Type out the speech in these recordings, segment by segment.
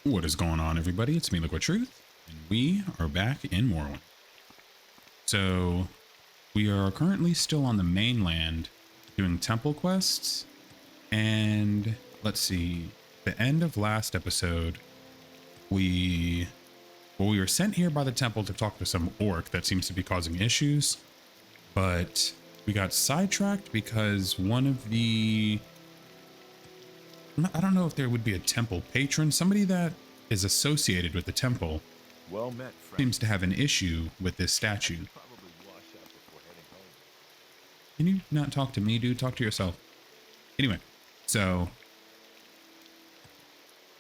What is going on, everybody? It's me, Liquid Truth, and we are back in Morrowind. So, we are currently still on the mainland doing temple quests, and let's see, the end of last episode, we were sent here by the temple to talk to some orc that seems to be causing issues, but we got sidetracked because one of the, I don't know if there would be a temple patron, somebody that is associated with the temple, well met, friend. seems to have an issue with this statue. Probably wash up before heading home. Can you not talk to me, dude? Talk to yourself. Anyway, so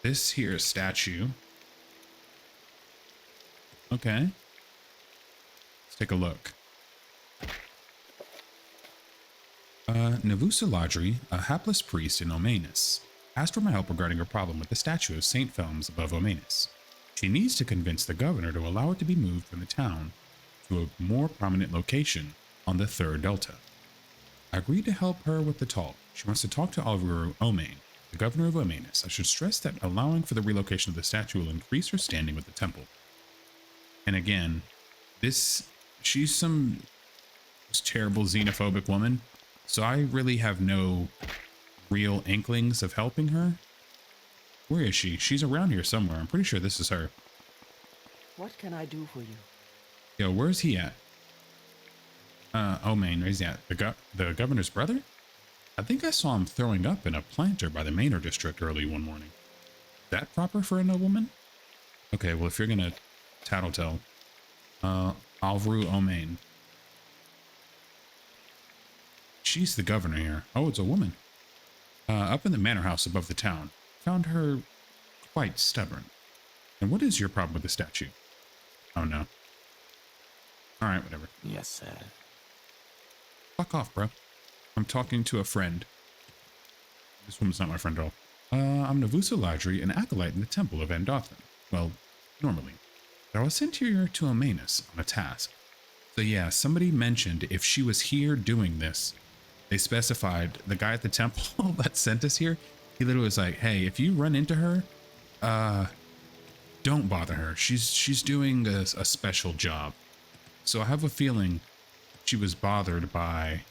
this here statue. Okay. Let's take a look. Navusa Ladri, a hapless priest in Omanus, asked for my help regarding her problem with the statue of Saint Felms above Omanus. She needs to convince the governor to allow it to be moved from the town to a more prominent location on the third delta. I agreed to help her with the talk. She wants to talk to Alvaru Omain, the governor of Omanus. I should stress that allowing for the relocation of the statue will increase her standing with the temple. And again, she's some terrible xenophobic woman, so I really have no real inklings of helping her. Where is she? She's around here somewhere. I'm pretty sure this is her. What can I do for you? Yo, where's he at? Omain, where's he at? The governor's brother? I think I saw him throwing up in a planter by the Manor district early one morning. Is that proper for a nobleman? Okay, well, if you're gonna tattletale, Alvaru Omain. She's the governor here. Oh, it's a woman. Up in the manor house above the town. Found her quite stubborn. And what is your problem with the statue? Oh, no. Alright, whatever. Yes, sir. Fuck off, bro. I'm talking to a friend. This woman's not my friend at all. I'm Navusa Ladri, an acolyte in the temple of Andothan. Well, normally. But I was sent here to Omanus on a task. So yeah, somebody mentioned if she was here doing this, they specified the guy at the temple that sent us here. He literally was like, hey, if you run into her, don't bother her. She's doing a special job. So I have a feeling she was bothered by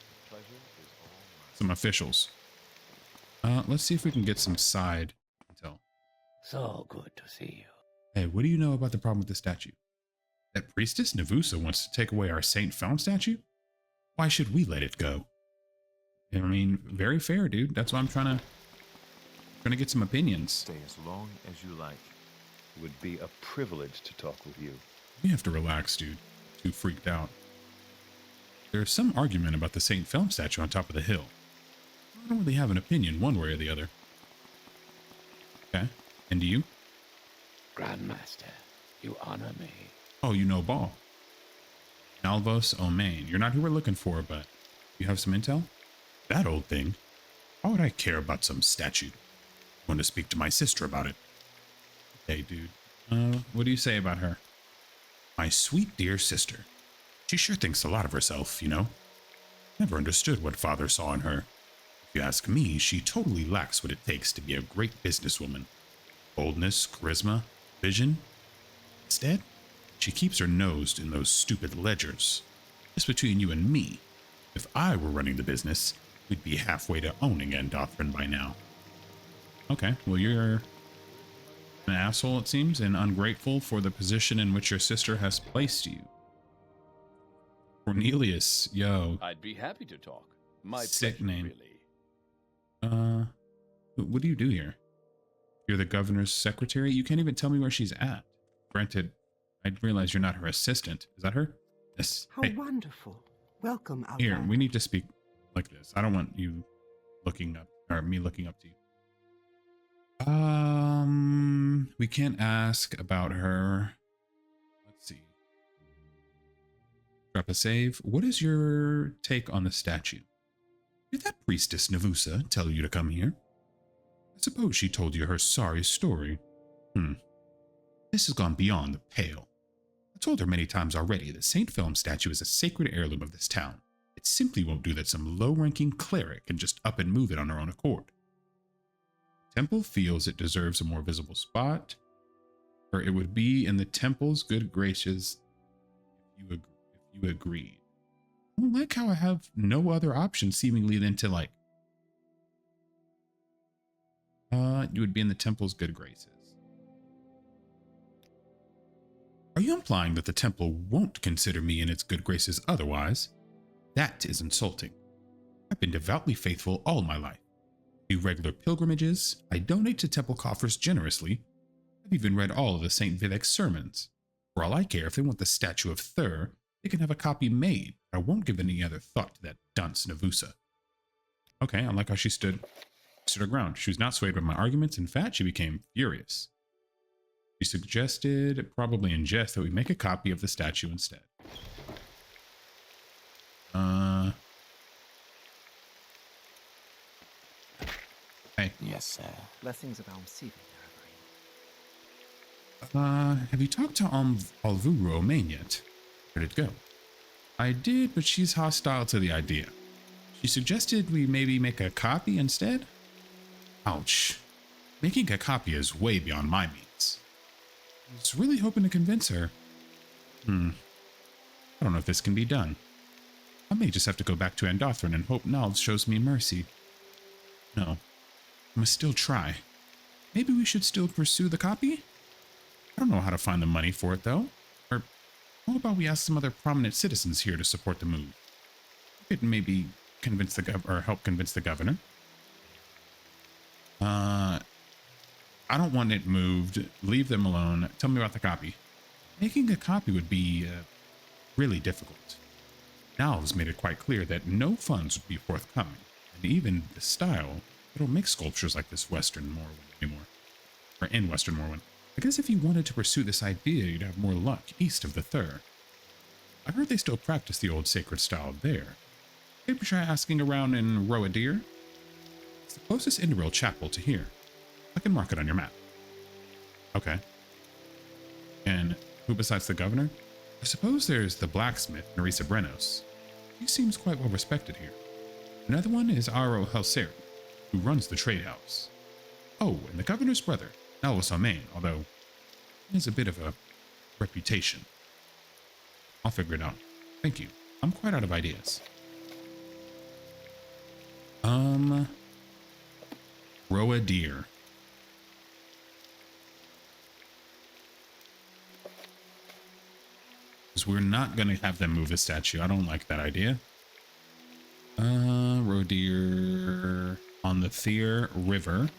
some officials. Let's see if we can get some side intel. So good to see you. Hey, what do you know about the problem with the statue? That priestess Navusa wants to take away our Saint Felm statue? Why should we let it go? I mean, very fair, dude. That's why I'm trying to get some opinions. Stay as long as you like. It would be a privilege to talk with you. We have to relax, dude. Too freaked out. There's some argument about the Saint Felm statue on top of the hill. I don't really have an opinion one way or the other. Okay. And do you? Grandmaster, you honor me. Oh, you know Ball. Nalvos Omain. You're not who we're looking for, but you have some intel? That old thing. Why would I care about some statue? I want to speak to my sister about it. Hey, dude. What do you say about her? My sweet dear sister. She sure thinks a lot of herself, you know? Never understood what father saw in her. If you ask me, she totally lacks what it takes to be a great businesswoman. Boldness, charisma, vision. Instead, she keeps her nose in those stupid ledgers. Just between you and me, if I were running the business, we'd be halfway to owning Andothan by now. Okay, well, you're an asshole, it seems, and ungrateful for the position in which your sister has placed you. Cornelius, yo. I'd be happy to talk. My Sick pleasure, name. really. What do you do here? You're the governor's secretary? You can't even tell me where she's at. Granted, I realize you're not her assistant. Is that her? Yes. How Hey, wonderful. Welcome, Alva. here, we need to speak like this. I don't want you looking up, or me looking up to you. We can't ask about her. Let's see. Drop a save. What is your take on the statue? Did that priestess Navusa tell you to come here? I suppose she told you her sorry story. This has gone beyond the pale. I told her many times already that Saint Felm statue is a sacred heirloom of this town. It simply won't do that some low-ranking cleric can just up and move it on her own accord. The temple feels it deserves a more visible spot. or it would be in the temple's good graces if you agreed. I don't like how I have no other option seemingly than to like, you would be in the temple's good graces. Are you implying that the temple won't consider me in its good graces otherwise? That is insulting. I've been devoutly faithful all my life. I do regular pilgrimages. I donate to temple coffers generously. I've even read all of the St. Vivek's sermons. For all I care, if they want the statue of Thur, they can have a copy made. I won't give any other thought to that dunce Navusa. Okay, I like how she stood her ground. She was not swayed by my arguments. In fact, she became furious. She suggested, probably in jest, that we make a copy of the statue instead. Hey. Yes, sir. Blessings of Almsidi, Reverie. Have you talked to Alvu Romaine yet? Where'd it go? I did, but she's hostile to the idea. She suggested we maybe make a copy instead? Ouch. Making a copy is way beyond my means. I was really hoping to convince her. I don't know if this can be done. I may just have to go back to Andothran and hope Nald shows me mercy. No, I must still try. Maybe we should still pursue the copy? I don't know how to find the money for it, though. Or how about we ask some other prominent citizens here to support the move? We could maybe convince the help convince the governor. I don't want it moved. Leave them alone. Tell me about the copy. Making a copy would be really difficult. Nal's made it quite clear that no funds would be forthcoming, and even the style, they don't make sculptures like this Western Morrowind anymore. Or in Western Morrowind. I guess if you wanted to pursue this idea, you'd have more luck east of the Thur. I heard they still practice the old sacred style there. Maybe try asking around in Roadir. It's the closest Indoril chapel to here. I can mark it on your map. Okay. And who besides the governor? I suppose there's the blacksmith, Nerissa Brenos. He seems quite well respected here. Another one is Aro Helseri, who runs the trade house. Oh, and the governor's brother, Alvis Omain, although he has a bit of a reputation. I'll figure it out. Thank you. I'm quite out of ideas. Roadir. Because we're not going to have them move the statue. I don't like that idea. Roadir on the Thyr River.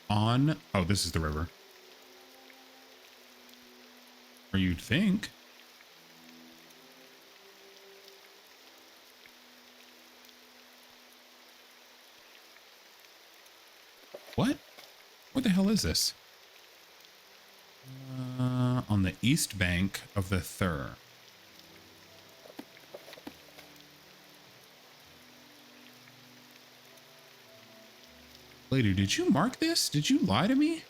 On... Oh, this is the river. Or you'd think. What? What the hell is this? On the east bank of the Thur. Lady, did you mark this? Did you lie to me?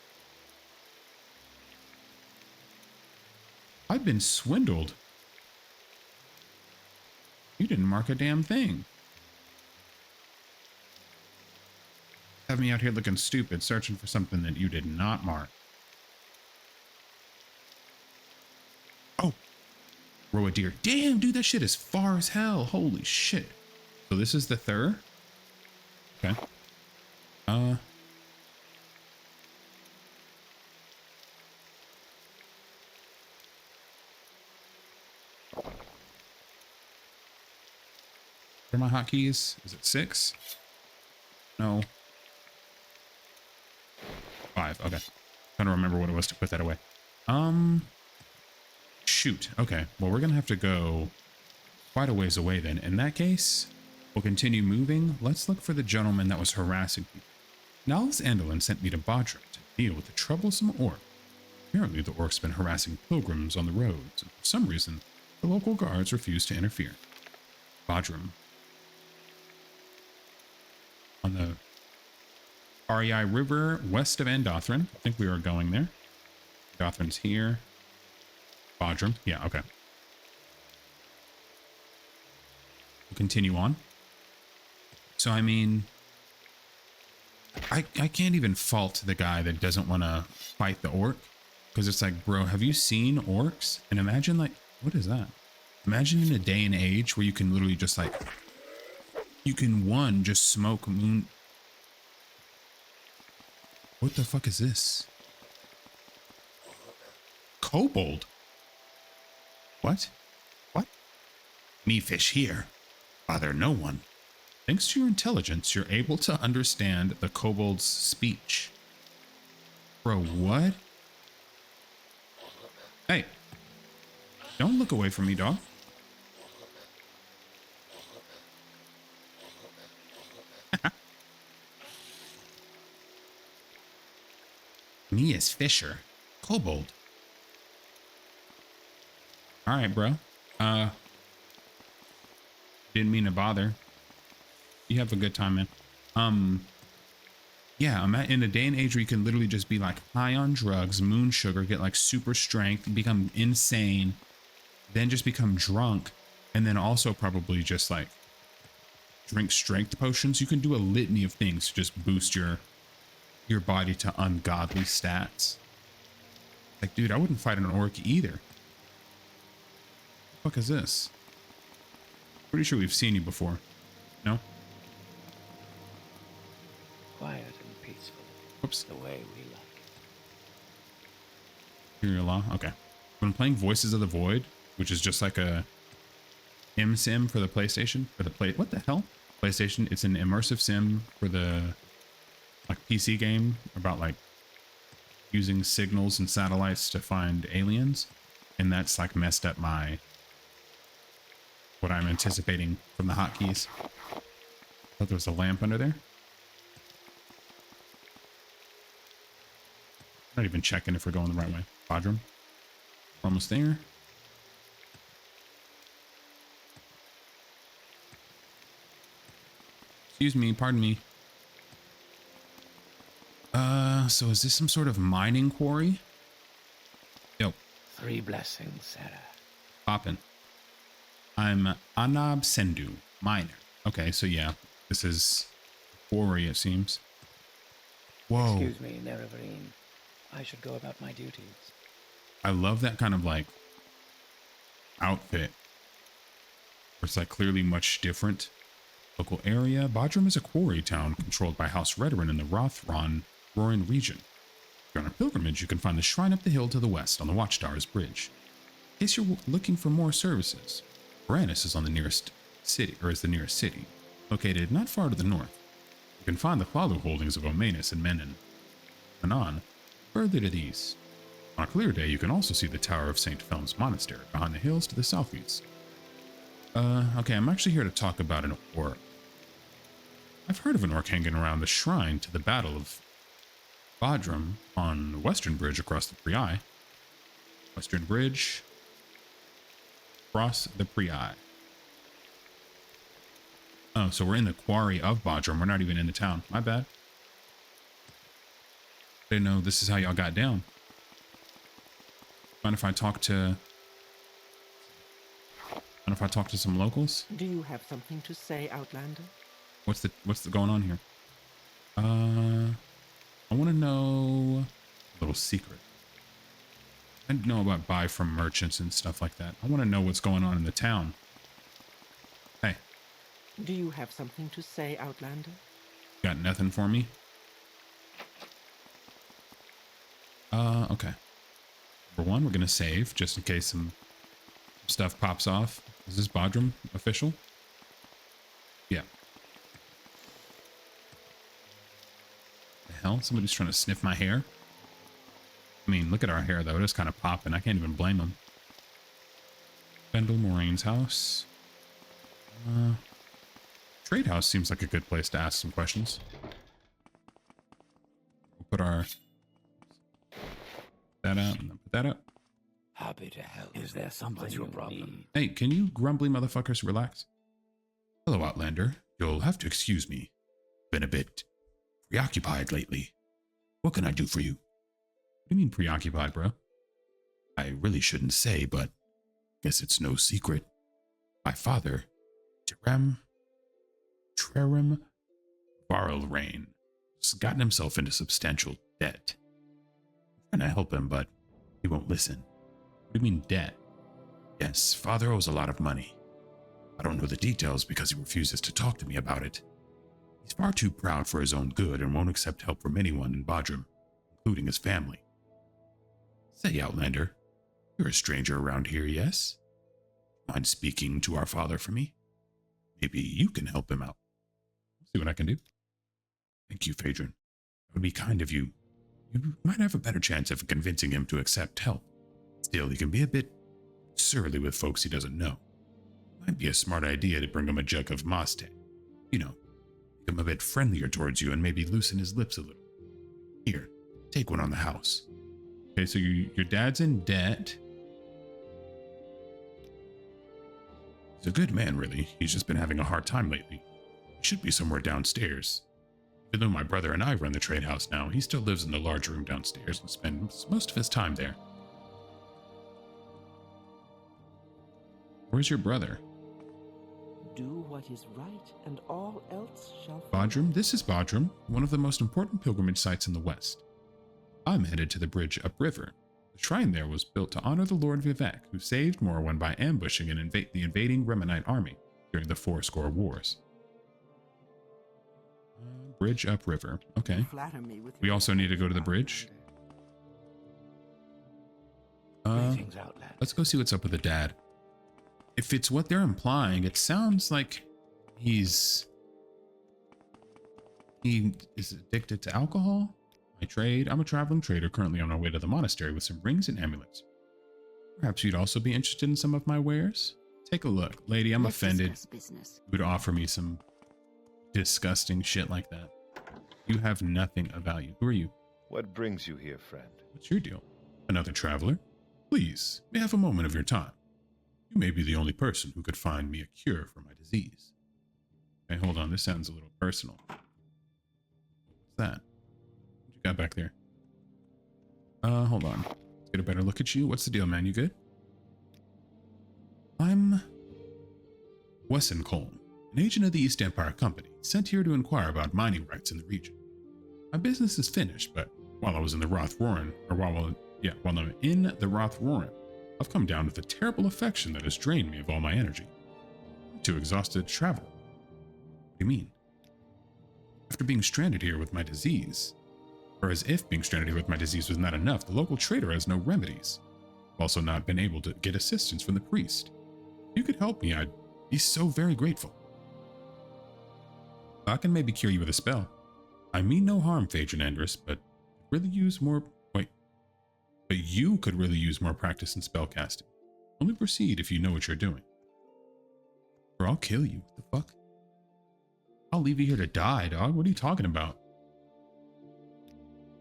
I've been swindled. You didn't mark a damn thing. Have me out here looking stupid, searching for something that you did not mark. Oh, Roadir. Damn, dude, that shit is far as hell. Holy shit. So this is the Thur? Okay. What are my hotkeys? Is it 6? No. 5. Okay. Trying to remember what it was to put that away. Shoot. Okay. Well, we're gonna have to go quite a ways away then. In that case, we'll continue moving. Let's look for the gentleman that was harassing people. Nal's Andalin sent me to Bodrum to deal with the troublesome orc. Apparently, the orc's been harassing pilgrims on the roads, and for some reason, the local guards refused to interfere. Bodrum. On the REI River, west of Andothran. I think we are going there. Andothran's here. Bodrum. Yeah, okay. We'll continue on. So, I mean, I can't even fault the guy that doesn't want to fight the orc, because it's like, bro, have you seen orcs? And imagine, like, what is that? Imagine in a day and age where you can literally just like, you can just smoke moon. What the fuck is this? Kobold. What? What? Me fish here. Bother no one. Thanks to your intelligence, you're able to understand the kobold's speech. Bro, what? Hey. Don't look away from me, dog. Me is Fisher. Kobold. Alright, bro. Didn't mean to bother. You have a good time, man. Yeah, I'm in a day and age where you can literally just be like high on drugs, moon sugar, get like super strength, become insane, then just become drunk, and then also probably just like drink strength potions. You can do a litany of things to just boost your body to ungodly stats. Like, dude, I wouldn't fight an orc either. What the fuck is this? Pretty sure we've seen you before. No? Quiet and peaceful. Whoops. The way we like it. Imperial Law. Okay. When playing Voices of the Void, which is just like a sim for the PlayStation, what the hell? PlayStation. It's an immersive sim for the like PC game about like using signals and satellites to find aliens, and that's like messed up what I'm anticipating from the hotkeys. Thought there was a lamp under there. Not even checking if we're going the right way. Bodrum. Almost there. Excuse me, pardon me. So is this some sort of mining quarry? Yo. 3 blessings, Sarah. Poppin'. I'm Anab Sendu, miner. Okay, so yeah, this is quarry, it seems. Whoa. Excuse me, Nerevarine. I should go about my duties. I love that kind of like outfit. Where it's like clearly much different. Local area. Bodrum is a quarry town controlled by House Redoran in the Rothron region. If you're on a pilgrimage, you can find the shrine up the hill to the west on the Watchtower's bridge. In case you're looking for more services, Varanus is on the nearest city, or is the nearest city, located not far to the north. You can find the Chlalu holdings of Omanus and Manon further to the east. On a clear day, you can also see the Tower of St. Felm's Monastery behind the hills to the southeast. Okay, I'm actually here to talk about an orc. I've heard of an orc hanging around the shrine to the Battle of Bodrum on the Western Bridge across the Priai. Western Bridge. Across the Priai. Oh, so we're in the quarry of Bodrum. We're not even in the town. My bad. Didn't know this is how y'all got down. Mind if I talk to some locals? Do you have something to say, Outlander? What's the going on here? I want to know a little secret. I know about buy from merchants and stuff like that. I want to know what's going on in the town. Hey. Do you have something to say, Outlander? Got nothing for me? Okay. Number one, we're going to save just in case some stuff pops off. Is this Bodrum official? Yeah. The hell? Somebody's trying to sniff my hair? I mean, look at our hair, though. It is kind of popping. I can't even blame them. Bendel Moraine's house. Trade house seems like a good place to ask some questions. We'll put that up and then put that up. Happy to help. Is there something your problem? Hey, can you grumbly motherfuckers relax? Hello, Outlander. You'll have to excuse me. Been a bit preoccupied lately. What can I do for you? What do you mean preoccupied, bro? I really shouldn't say, but guess it's no secret. My father, Trerem Varelrain, He's gotten himself into substantial debt. I'm trying to help him, but he won't listen. What do you mean debt? Yes, father owes a lot of money. I don't know the details because he refuses to talk to me about it. He's far too proud for his own good and won't accept help from anyone in Bodrum, including his family. Say, Outlander, you're a stranger around here, yes? Mind speaking to our father for me? Maybe you can help him out. I'll see what I can do. Thank you, Phaedron. That would be kind of you. You might have a better chance of convincing him to accept help. Still, he can be a bit surly with folks he doesn't know. Might be a smart idea to bring him a jug of Maste. You know, make him a bit friendlier towards you and maybe loosen his lips a little. Here, take one on the house. Okay, so your dad's in debt. He's a good man, really. He's just been having a hard time lately. He should be somewhere downstairs. Even though my brother and I run the trade house now, he still lives in the large room downstairs and spends most of his time there. Where's your brother? Do what is right, and all else shall follow. Bodrum? This is Bodrum, one of the most important pilgrimage sites in the West. I'm headed to the bridge upriver. The shrine there was built to honor the Lord Vivek, who saved Morrowind by ambushing the invading Remanite army during the Fourscore Wars. Bridge upriver. Okay. Flatter me with We your also need to go to the bridge. Greetings, Outlander. Let's go see what's up with the dad. If it's what they're implying, it sounds like he is addicted to alcohol. My trade. I'm a traveling trader currently on our way to the monastery with some rings and amulets. Perhaps you'd also be interested in some of my wares? Take a look. Lady, I'm offended you would offer me some disgusting shit like that. You have nothing of value. Who are you? What brings you here, friend? What's your deal? Another traveler? Please, may I have a moment of your time? You may be the only person who could find me a cure for my disease. Okay, hold on. This sounds a little personal. What's that? What you got back there? Hold on. Let's get a better look at you. What's the deal, man? You good? I'm Wesson Colm, an agent of the East Empire Company, sent here to inquire about mining rights in the region. My business is finished, but while I was in the Rothroren, while I'm in the Rothroren, I've come down with a terrible affection that has drained me of all my energy. I'm too exhausted to travel. What do you mean? After being stranded here with my disease, or as if being stranded here with my disease was not enough, the local trader has no remedies. I've also not been able to get assistance from the priest. If you could help me, I'd be so very grateful. I can maybe cure you with a spell. I mean no harm, Phaedron Andrus, but really use more. But you could really use more practice in spellcasting. Only proceed if you know what you're doing. Or I'll kill you. What the fuck? I'll leave you here to die, dog. What are you talking about?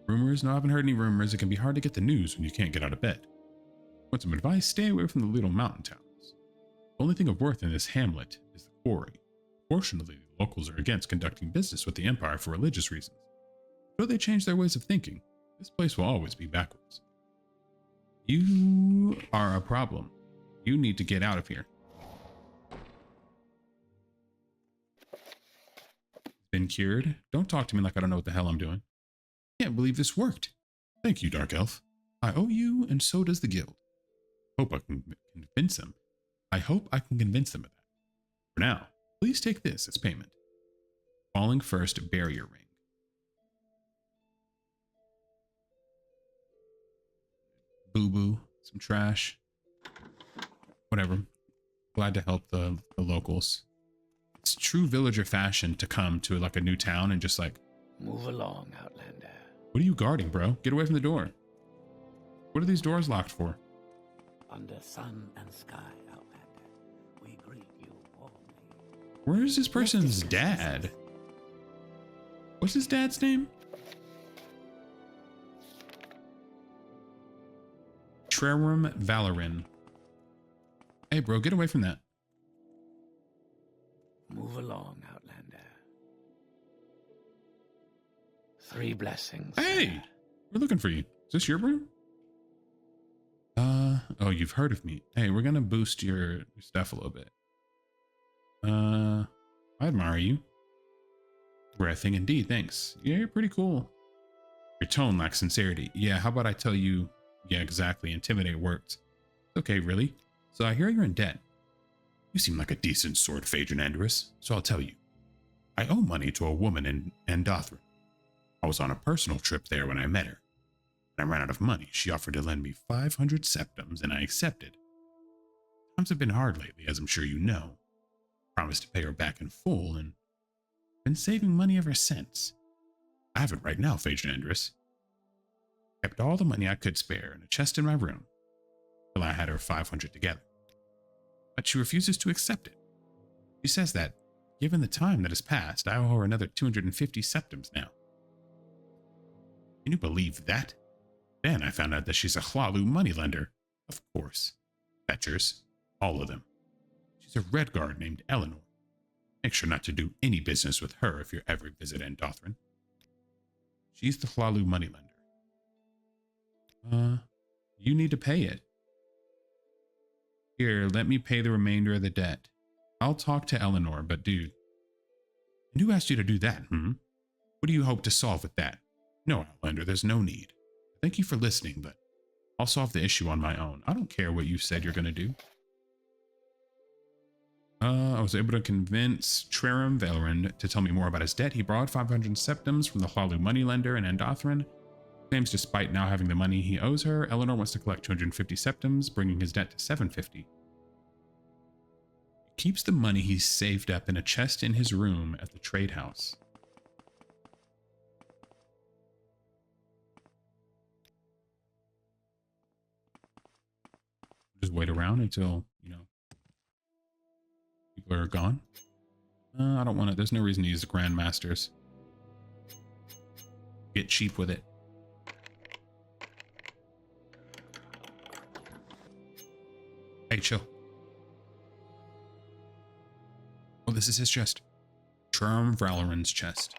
Rumors? No, I haven't heard any rumors. It can be hard to get the news when you can't get out of bed. Want some advice? Stay away from the little mountain towns. The only thing of worth in this hamlet is the quarry. Fortunately, the locals are against conducting business with the Empire for religious reasons. Until they change their ways of thinking, this place will always be backwards. You are a problem. You need to get out of here. Been cured? Don't talk to me like I don't know what the hell I'm doing. Can't believe this worked. Thank you, Dark Elf. I owe you, and so does the guild. Hope I can convince them. I hope I can convince them of that. For now, please take this as payment. Falling First Barrier Ring. Boo-boo, some trash. Whatever. Glad to help the locals. It's true villager fashion to come to like a new town and just like... Move along, Outlander. What are you guarding, bro? Get away from the door. What are these doors locked for? Under sun and sky, Outlander, we greet you warmly. Where is this person's dad? What's his dad's name? Trerum Valorin. Hey, bro, get away from that. Move along, Outlander. 3 blessings. Hey, we're looking for you. Is this your room? Oh, you've heard of me. Hey, we're gonna boost your stuff a little bit. I admire you. Rare thing indeed, thanks. Yeah, you're pretty cool. Your tone lacks sincerity. Yeah, how about I tell you? Yeah, exactly. Intimidate worked. Okay, really? So I hear you're in debt. You seem like a decent sort, Phaedron Andrus, so I'll tell you. I owe money to a woman in Andothran. I was on a personal trip there when I met her. When I ran out of money, she offered to lend me 500 septums, and I accepted. Times have been hard lately, as I'm sure you know. Promised to pay her back in full, and been saving money ever since. I have it right now, Phaedron Andrus. Kept all the money I could spare in a chest in my room, till I had her 500 together. But she refuses to accept it. She says that, given the time that has passed, I owe her another 250 septums now. Can you believe that? Then I found out that she's a Hlalu moneylender. Of course. Fetchers. All of them. She's a Redguard named Eleanor. Make sure not to do any business with her if you ever visit Andothran. She's the Hlalu moneylender. You need to pay it. Here, let me pay the remainder of the debt. I'll talk to Eleanor, but dude. And who asked you to do that, What do you hope to solve with that? No, Outlander, there's no need. Thank you for listening, but I'll solve the issue on my own. I don't care what you said you're going to do. I was able to convince Trerum Valorand to tell me more about his debt. He borrowed 500 septums from the Hlalu moneylender in Andothran. Claims despite now having the money he owes her, Eleanor wants to collect 250 septums, bringing his debt to 750. He keeps the money he's saved up in a chest in his room at the trade house. Just wait around until, people are gone. I don't want to. There's no reason to use the Grandmasters. Get cheap with it. Hey, chill. Oh, this is his chest. Trerum Valorand's chest.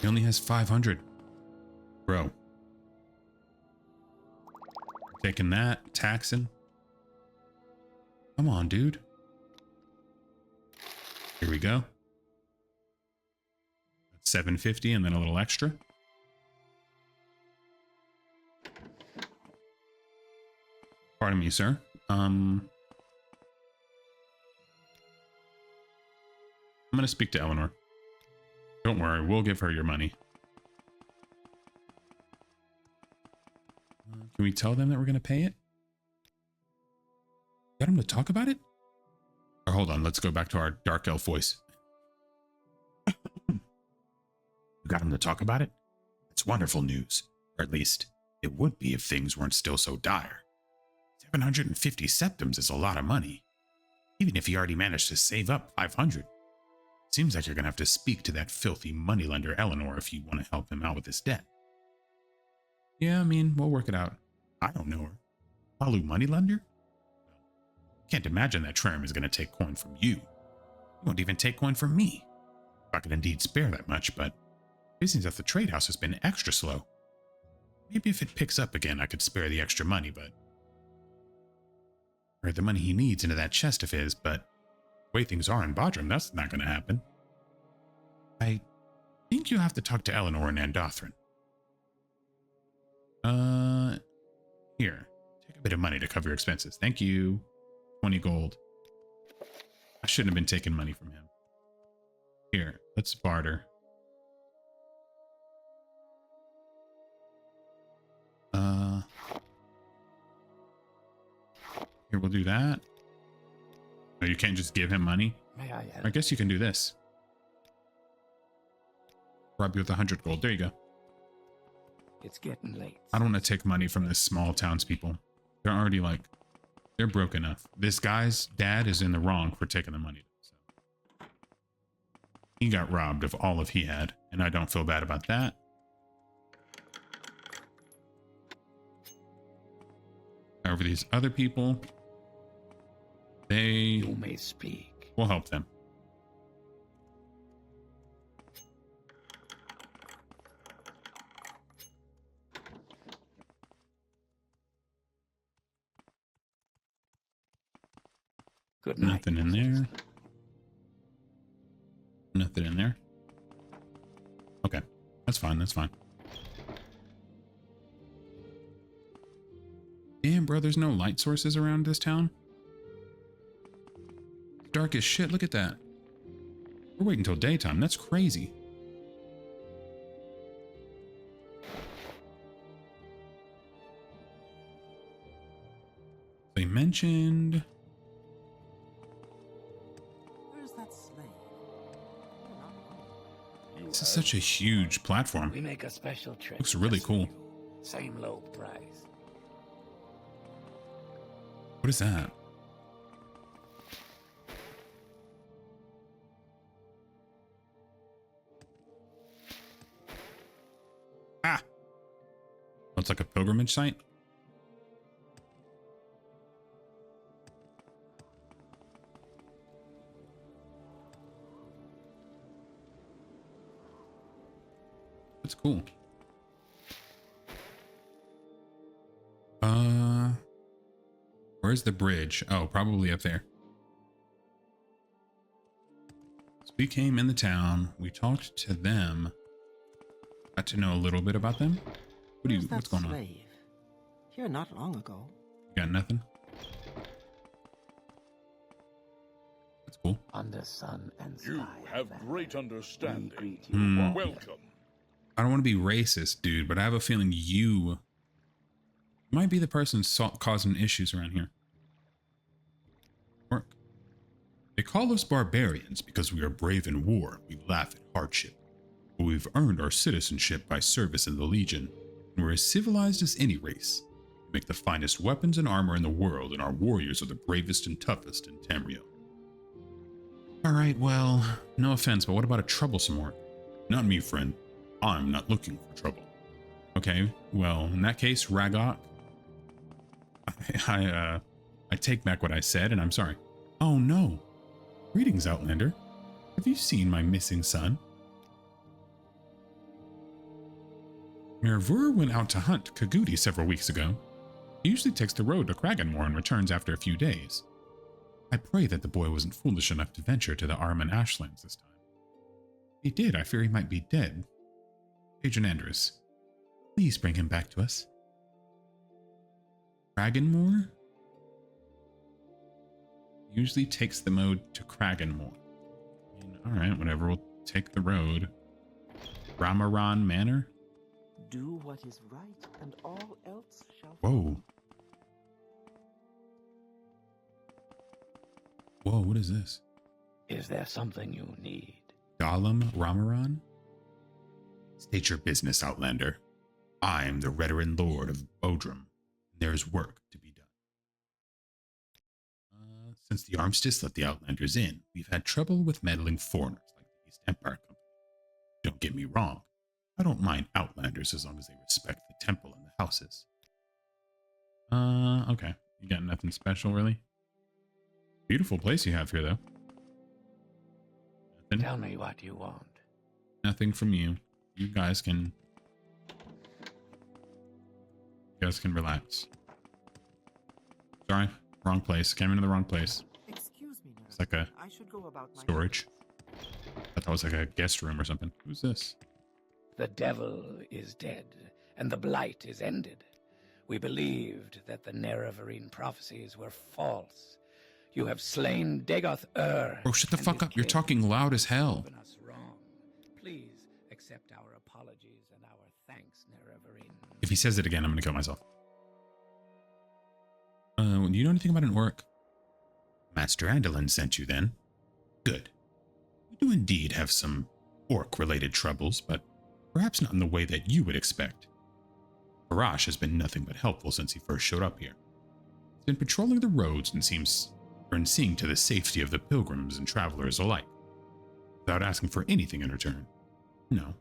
He only has 500. Bro. Taking that, taxing. Come on, dude. Here we go. That's 750 and then a little extra. Pardon me, sir. I'm gonna speak to Eleanor. Don't worry, we'll give her your money. Can we tell them that we're going to pay it? Got him to talk about it? Or hold on, let's go back to our dark elf voice. You got him to talk about it? That's wonderful news. Or at least, it would be if things weren't still so dire. 750 septums is a lot of money. Even if he already managed to save up 500. Seems like you're going to have to speak to that filthy moneylender Eleanor if you want to help him out with his debt. Yeah, I mean, we'll work it out. I don't know her. Hlalu moneylender? Can't imagine that Trerum is going to take coin from you. He won't even take coin from me. If I could indeed spare that much, but business at the trade house has been extra slow. Maybe if it picks up again, I could spare the extra money, but... or the money he needs into that chest of his, but... the way things are in Bodrum, that's not going to happen. I think you have to talk to Eleanor in Andothran. Here. Take a bit of money to cover your expenses. Thank you. 20 gold. I shouldn't have been taking money from him. Here, let's barter. Here, we'll do that. No, you can't just give him money. May I help? I guess you can do this. Rob you with 100 gold. There you go. It's getting late. I don't want to take money from this small townspeople. They're already like, they're broke enough. This guy's dad is in the wrong for taking the money. So. He got robbed of all of he had, and I don't feel bad about that. However, these other people, You may speak. we'll help them. Good night. Nothing in there. Nothing in there. Okay. That's fine. That's fine. Damn, bro, there's no light sources around this town. It's dark as shit. Look at that. We're waiting until daytime. That's crazy. They mentioned... Where's that slave? This is such a huge platform. We make a special trip. Looks really just for cool. you. Same low price. What is that? Ah! Oh, it's like a pilgrimage site? That's cool. Where's the bridge? Oh, probably up there. So we came in the town. We talked to them. Got to know a little bit about them. What's going on? Here not long ago. You got nothing? That's cool. Under sun and sky. You have Outlander, great we understanding. greet you warmly. Welcome. I don't want to be racist, dude, but I have a feeling you might be the person causing issues around here. Work. They call us barbarians because we are brave in war. We laugh at hardship. But we've earned our citizenship by service in the Legion, and we're as civilized as any race. We make the finest weapons and armor in the world, and our warriors are the bravest and toughest in Tamriel. Alright, well, no offense, but what about a troublesome orc? Not me, friend. I'm not looking for trouble. Okay, well, in that case, Ragok, I take back what I said, and I'm sorry. Oh no. Greetings, Outlander. Have you seen my missing son? Mervur went out to hunt Kagudi several weeks ago. He usually takes the road to Kraganmore and returns after a few days. I pray that the boy wasn't foolish enough to venture to the Armen Ashlands this time. If he did, I fear he might be dead. Agent Andrews, please bring him back to us. Kraganmore? Usually takes the mode to Kraganmore. Alright, whatever, we'll take the road. Ramaran Manor? Do what is right, and all else shall Whoa. Whoa, what is this? Is there something you need? Dalam Ramaran? State your business, Outlander. I'm the Redoran Lord of Bodrum. There's work to be done. Since the armistice let the Outlanders in, we've had trouble with meddling foreigners like the East Empire Company. Don't get me wrong. I don't mind Outlanders as long as they respect the temple and the houses. Okay. You got nothing special, really? Beautiful place you have here, though. Nothing? Tell me what you want. Nothing from you. You guys can relax. Sorry, wrong place. Came into the wrong place. Excuse me, nurse. It's like a I should go about my storage. I thought it was like a guest room or something. Who's this? The devil is dead, and the blight is ended. We believed that the Nerevarine prophecies were false. You have slain Dagoth Bro, shut the fuck up. You're talking loud as hell. Proven us wrong. Please accept our apologies and our thanks, Nerevarine. If he says it again, I'm gonna kill myself. Do you know anything about an orc? Master Andalin sent you then. Good. We do indeed have some orc-related troubles, but perhaps not in the way that you would expect. Parash has been nothing but helpful since he first showed up here. He's been patrolling the roads and seeing to the safety of the pilgrims and travelers alike, without asking for anything in return. No,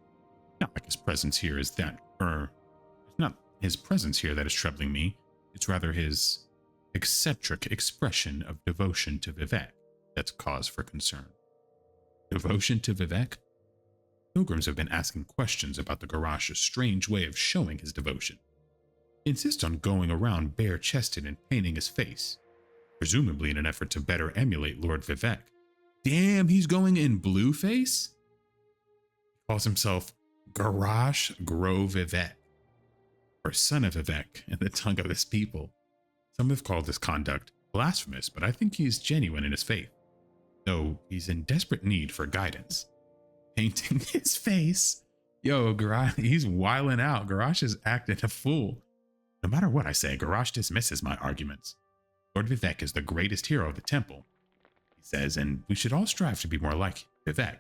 not like his presence here is that, it's not his presence here that is troubling me. It's rather his eccentric expression of devotion to Vivek that's cause for concern. Devotion to Vivek? Pilgrims have been asking questions about the Garash's strange way of showing his devotion. He insists on going around bare-chested and painting his face. presumably in an effort to better emulate Lord Vivek. Damn, he's going in blueface? He calls himself Garash Gro Vivek, or son of Vivek in the tongue of this people. Some have called this conduct blasphemous, but I think he's genuine in his faith, though he's in desperate need for guidance. Painting his face. Yo, Garash, he's wiling out. Garash is acting a fool. No matter what I say, Garash dismisses my arguments. Lord Vivek is the greatest hero of the temple, he says, and we should all strive to be more like Vivek.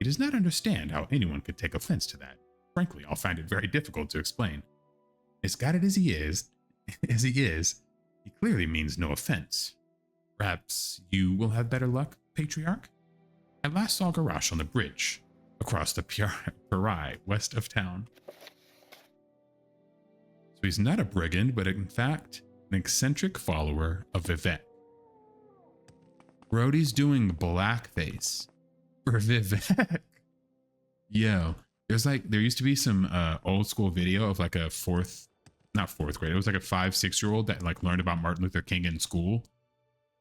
He does not understand how anyone could take offense to that. Frankly, I'll find it very difficult to explain. Misguided as he is, he clearly means no offense. Perhaps you will have better luck, Patriarch? I last saw Garash on the bridge across the Parai west of town. So he's not a brigand, but in fact, an eccentric follower of Vivek. Brody's doing blackface for Vivek. Yo, there used to be some old school video of like a not fourth grade. It was like a 5-6-year-old that like learned about Martin Luther King in school.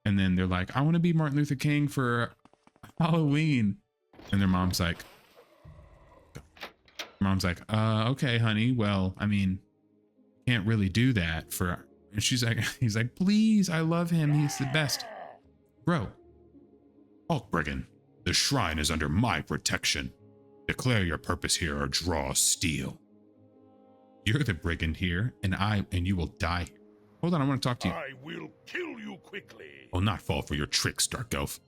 And then they're like, I want to be Martin Luther King for Halloween. And their mom's like, okay, honey. Well, I mean, can't really do that for, and he's like, please, I love him. He's the best. Bro. Hulk Brigand, the shrine is under my protection. Declare your purpose here or draw steel. You're the brigand here, and you will die here. Hold on, I want to talk to you. I will kill you quickly. I'll not fall for your tricks, Dark Elf.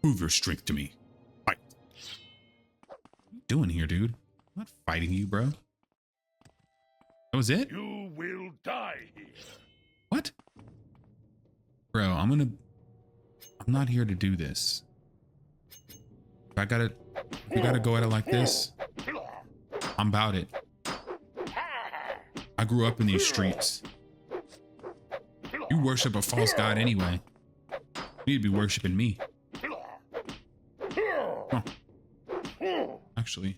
Prove your strength to me. Fight. What are you doing here, dude? I'm not fighting you, bro. That was it? You will die here. What? Bro, I'm not here to do this. If we gotta go at it like this, I'm about it. I grew up in these streets. You worship a false god anyway. You need to be worshiping me. Huh. Actually.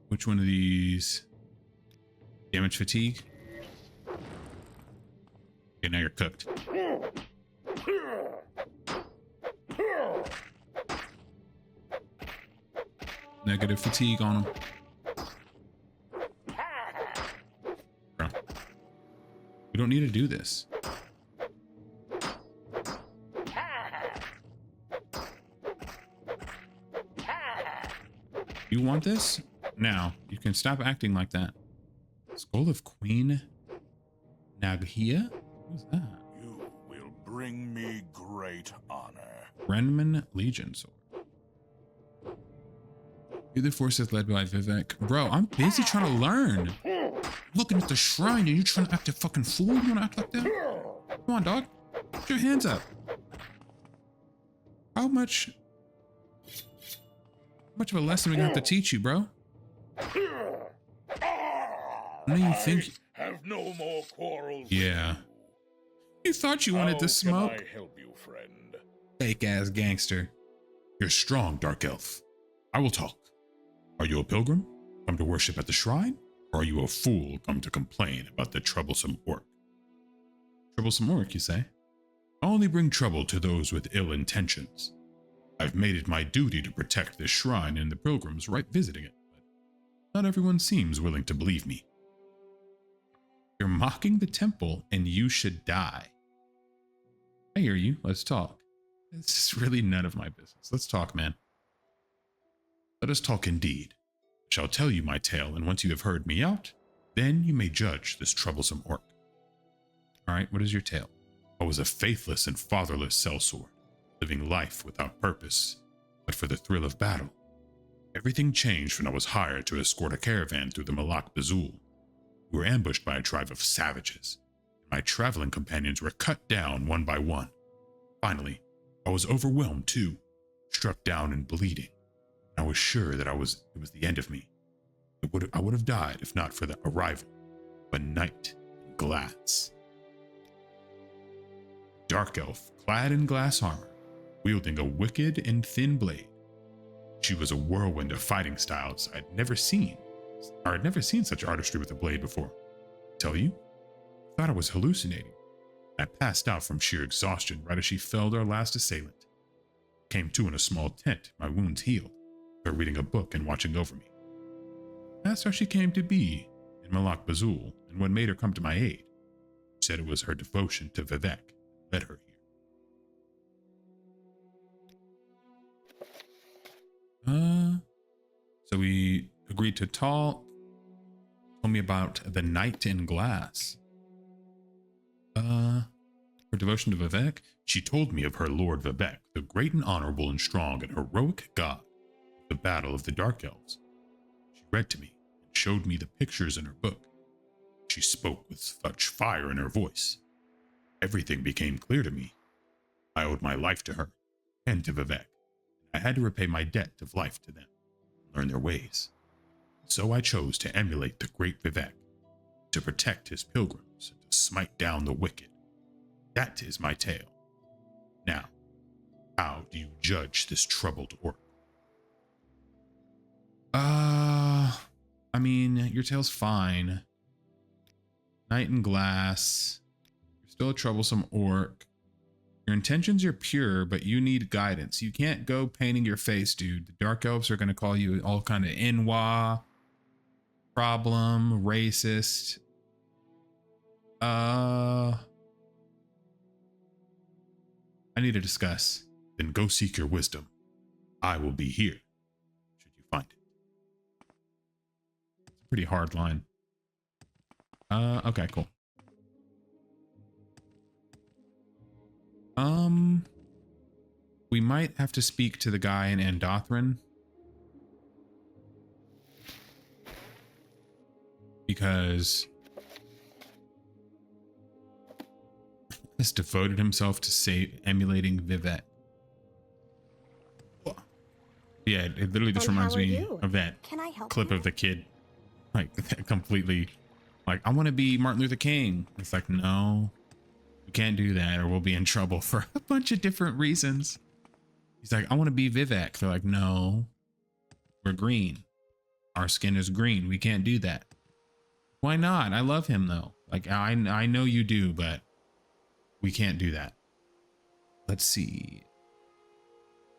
Which one of these? Damage fatigue? Okay, now you're cooked. Negative fatigue on him. Bro. We don't need to do this. You want this? Now, you can stop acting like that. Skull of Queen Naghia? Who's that? You will bring me great honor. Renman Legion Sword. You're the forces led by Vivek. Bro, I'm busy trying to learn. Looking at the shrine and you're trying to act a fucking fool? You wanna act like that? Come on, dog. Put your hands up. How much of a lesson we gonna have to teach you, bro? I know you think... have no more quarrels. Yeah. You thought you wanted to smoke? How can I help you, friend? Fake ass gangster. You're strong, Dark Elf. I will talk. Are you a pilgrim, come to worship at the shrine? Or are you a fool, come to complain about the troublesome orc? Troublesome orc, you say? I only bring trouble to those with ill intentions. I've made it my duty to protect this shrine and the pilgrims right visiting it, but not everyone seems willing to believe me. You're mocking the temple and you should die. I hear you. Let's talk. It's really none of my business. Let's talk, man. Let us talk indeed. I shall tell you my tale, and once you have heard me out, then you may judge this troublesome orc. All right, what is your tale? I was a faithless and fatherless sellsword, living life without purpose, but for the thrill of battle. Everything changed when I was hired to escort a caravan through the Malak Bazul. We were ambushed by a tribe of savages. My traveling companions were cut down one by one. Finally, I was overwhelmed too, struck down and bleeding. I was sure that it was the end of me. I would have died if not for the arrival of a knight in glass. Dark elf, clad in glass armor, wielding a wicked and thin blade. She was a whirlwind of fighting styles I'd never seen such artistry with a blade before. Tell you? Thought I was hallucinating. I passed out from sheer exhaustion right as she felled our last assailant. Came to in a small tent, my wounds healed, her reading a book and watching over me. That's how she came to be in Malak Bazul, and what made her come to my aid. She said it was her devotion to Vivek that led her here. So we agreed to talk. Told me about the Knight in Glass. Her devotion to Vivek? She told me of her Lord Vivek, the great and honorable and strong and heroic god of the Battle of the Dark Elves. She read to me and showed me the pictures in her book. She spoke with such fire in her voice. Everything became clear to me. I owed my life to her and to Vivek. I had to repay my debt of life to them, learn their ways. So I chose to emulate the great Vivek, to protect his pilgrims and to smite down the wicked. That is my tale. Now, how do you judge this troubled orc? I mean, your tale's fine. Knight in Glass. You're still a troublesome orc. Your intentions are pure, but you need guidance. You can't go painting your face, dude. The Dark Elves are going to call you all kind of Inwa, problem, racist. I need to discuss. Then go seek your wisdom. I will be here, should you find it. It's a pretty hard line. Okay, cool. We might have to speak to the guy in Andothran. Because has devoted himself to emulating Vivek. Yeah, it literally just reminds me of that clip of the kid, like completely, like, I want to be Martin Luther King. It's like, no, we can't do that, or we'll be in trouble for a bunch of different reasons. He's like, I want to be Vivek. They're like, no, we're green. Our skin is green. We can't do that. Why not? I love him though. Like, I know you do, but we can't do that. Let's see.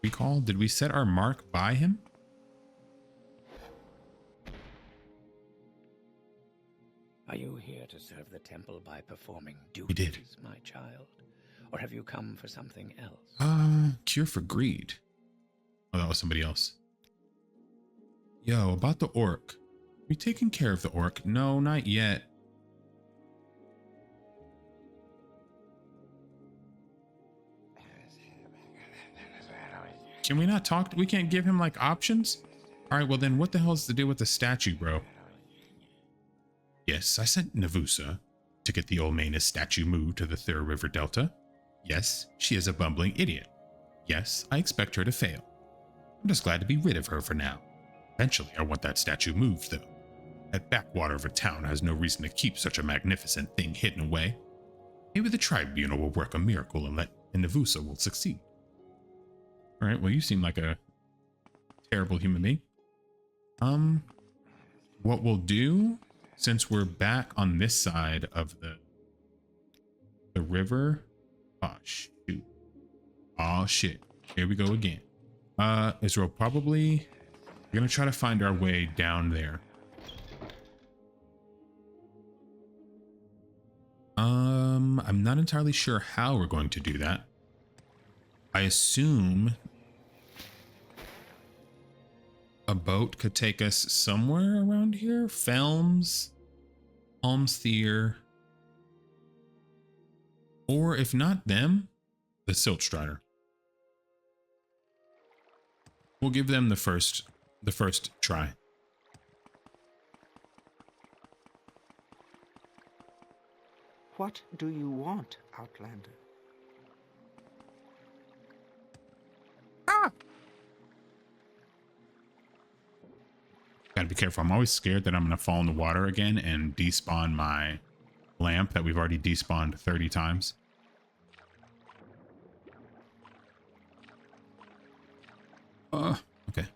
Recall, did we set our mark by him? Are you here to serve the temple by performing duties, We did. my child? Or have you come for something else? Cure for greed. Oh, that was somebody else. Yo, about the orc. We taking care of the orc? No, not yet. Can we not talk? We can't give him like options? All right, well then what the hell is the deal with the statue, bro? Yes, I sent Navusa to get the old Manus statue moved to the Thur River Delta. Yes, she is a bumbling idiot. Yes, I expect her to fail. I'm just glad to be rid of her for now. Eventually, I want that statue moved, though. That backwater of a town has no reason to keep such a magnificent thing hidden away. Maybe the tribunal will work a miracle and Navusa will succeed. All right, well, you seem like a terrible human being. What we'll do, since we're back on this side of the river. Oh, shoot. Oh, shit. Here we go again. Israel, probably we're gonna try to find our way down there. I'm not entirely sure how we're going to do that. I assume a boat could take us somewhere around here. Felms, Almsthier, or if not them, the Siltstrider. We'll give them the first try. What do you want, Outlander? Gotta be careful. I'm always scared that I'm gonna fall in the water again and despawn my lamp that we've already despawned 30 times. Okay. In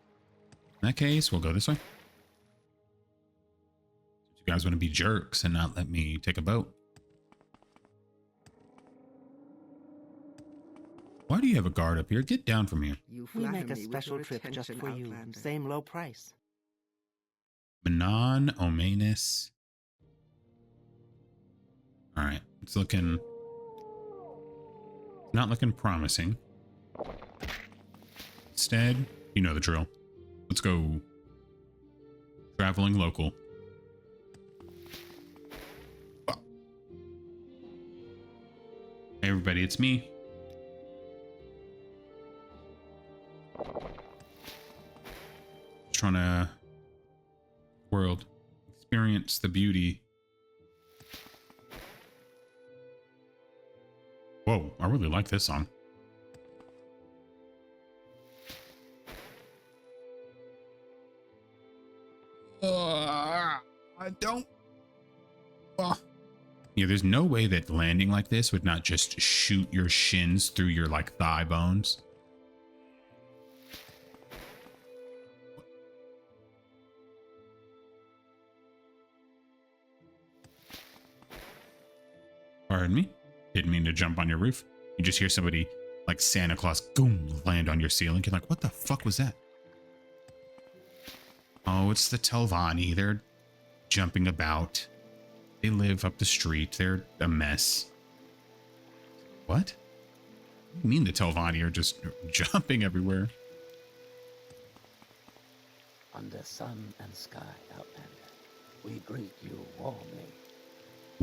that case, we'll go this way. You guys want to be jerks and not let me take a boat? Why do you have a guard up here? Get down from here. We make a special trip just for you. Same low price. Manon Omanus. All right, it's looking not looking promising. Instead, you know the drill. Let's go traveling local. Hey everybody, it's me. Trying to world experience the beauty. Whoa, I really like this song. I don't. Yeah, there's no way that landing like this would not just shoot your shins through your like thigh bones. Pardon me? Didn't mean to jump on your roof. You just hear somebody like Santa Claus, boom, land on your ceiling. You're like, what the fuck was that? Oh, it's the Telvanni. They're jumping about. They live up the street. They're a mess. What? What do you mean the Telvanni are just jumping everywhere? Under sun and sky, Outlander, we greet you warmly.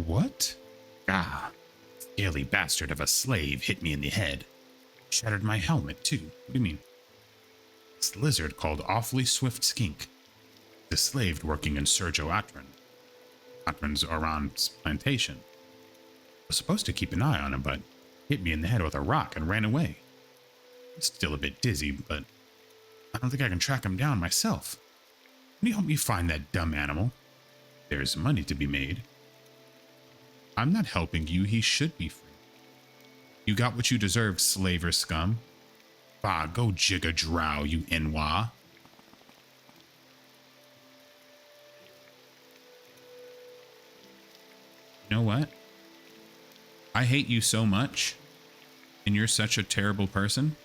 What? Ah, scaly bastard of a slave hit me in the head. Shattered my helmet, too. What do you mean? This lizard called Awfully Swift Skink. The slave working in Sergio Atron. Atron's Oran's plantation. Was supposed to keep an eye on him, but hit me in the head with a rock and ran away. Still a bit dizzy, but I don't think I can track him down myself. Can you help me find that dumb animal? There's money to be made. I'm not helping you. He should be free. You got what you deserve, slaver scum. Bah, go jig a drow, you Enwa. You know what? I hate you so much, and you're such a terrible person.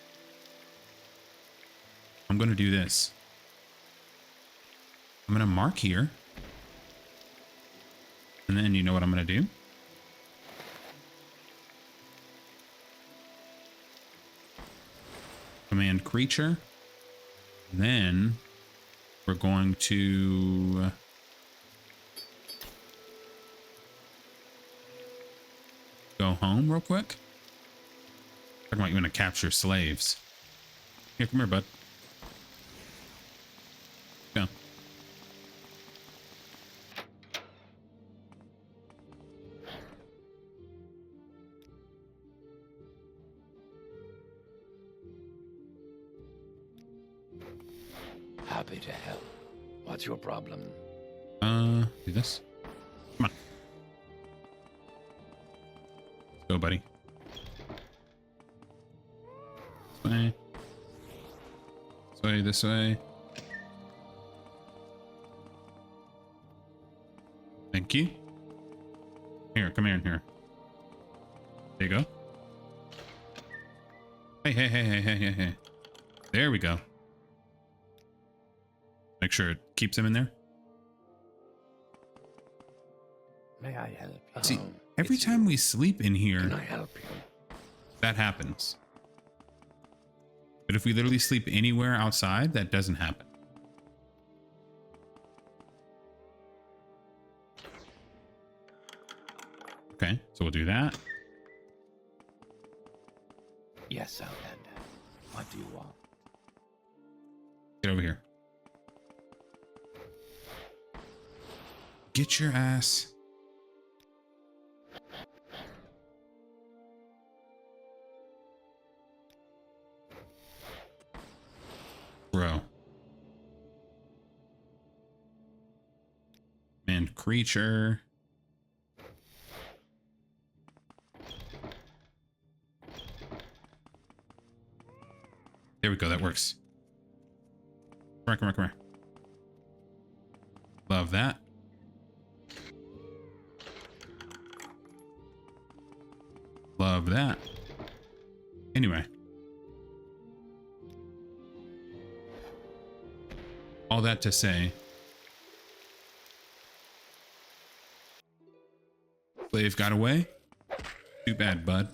I'm going to do this. I'm going to mark here. And then you know what I'm going to do? Command creature. And then we're going to go home real quick. Talking about you want to capture slaves. Here, come here, bud. Go. Happy to help. What's your problem? Do this. Come on. Let's go, buddy. This way. This way, this way. Thank you. Here, come here in here. There you go. Hey, hey, hey, hey, hey, hey, hey. There we go. Make sure it keeps him in there. May I help you? See, every time we sleep in here, Can I help you? that happens. But if we literally sleep anywhere outside, that doesn't happen. Okay, so we'll do that. Yes, Outlander. What do you want? Get over here. Get your ass. Bro. And creature. There we go. That works. Come here, come here, come here. Love that. of that. Anyway. All that to say, slave got away. Too bad, bud.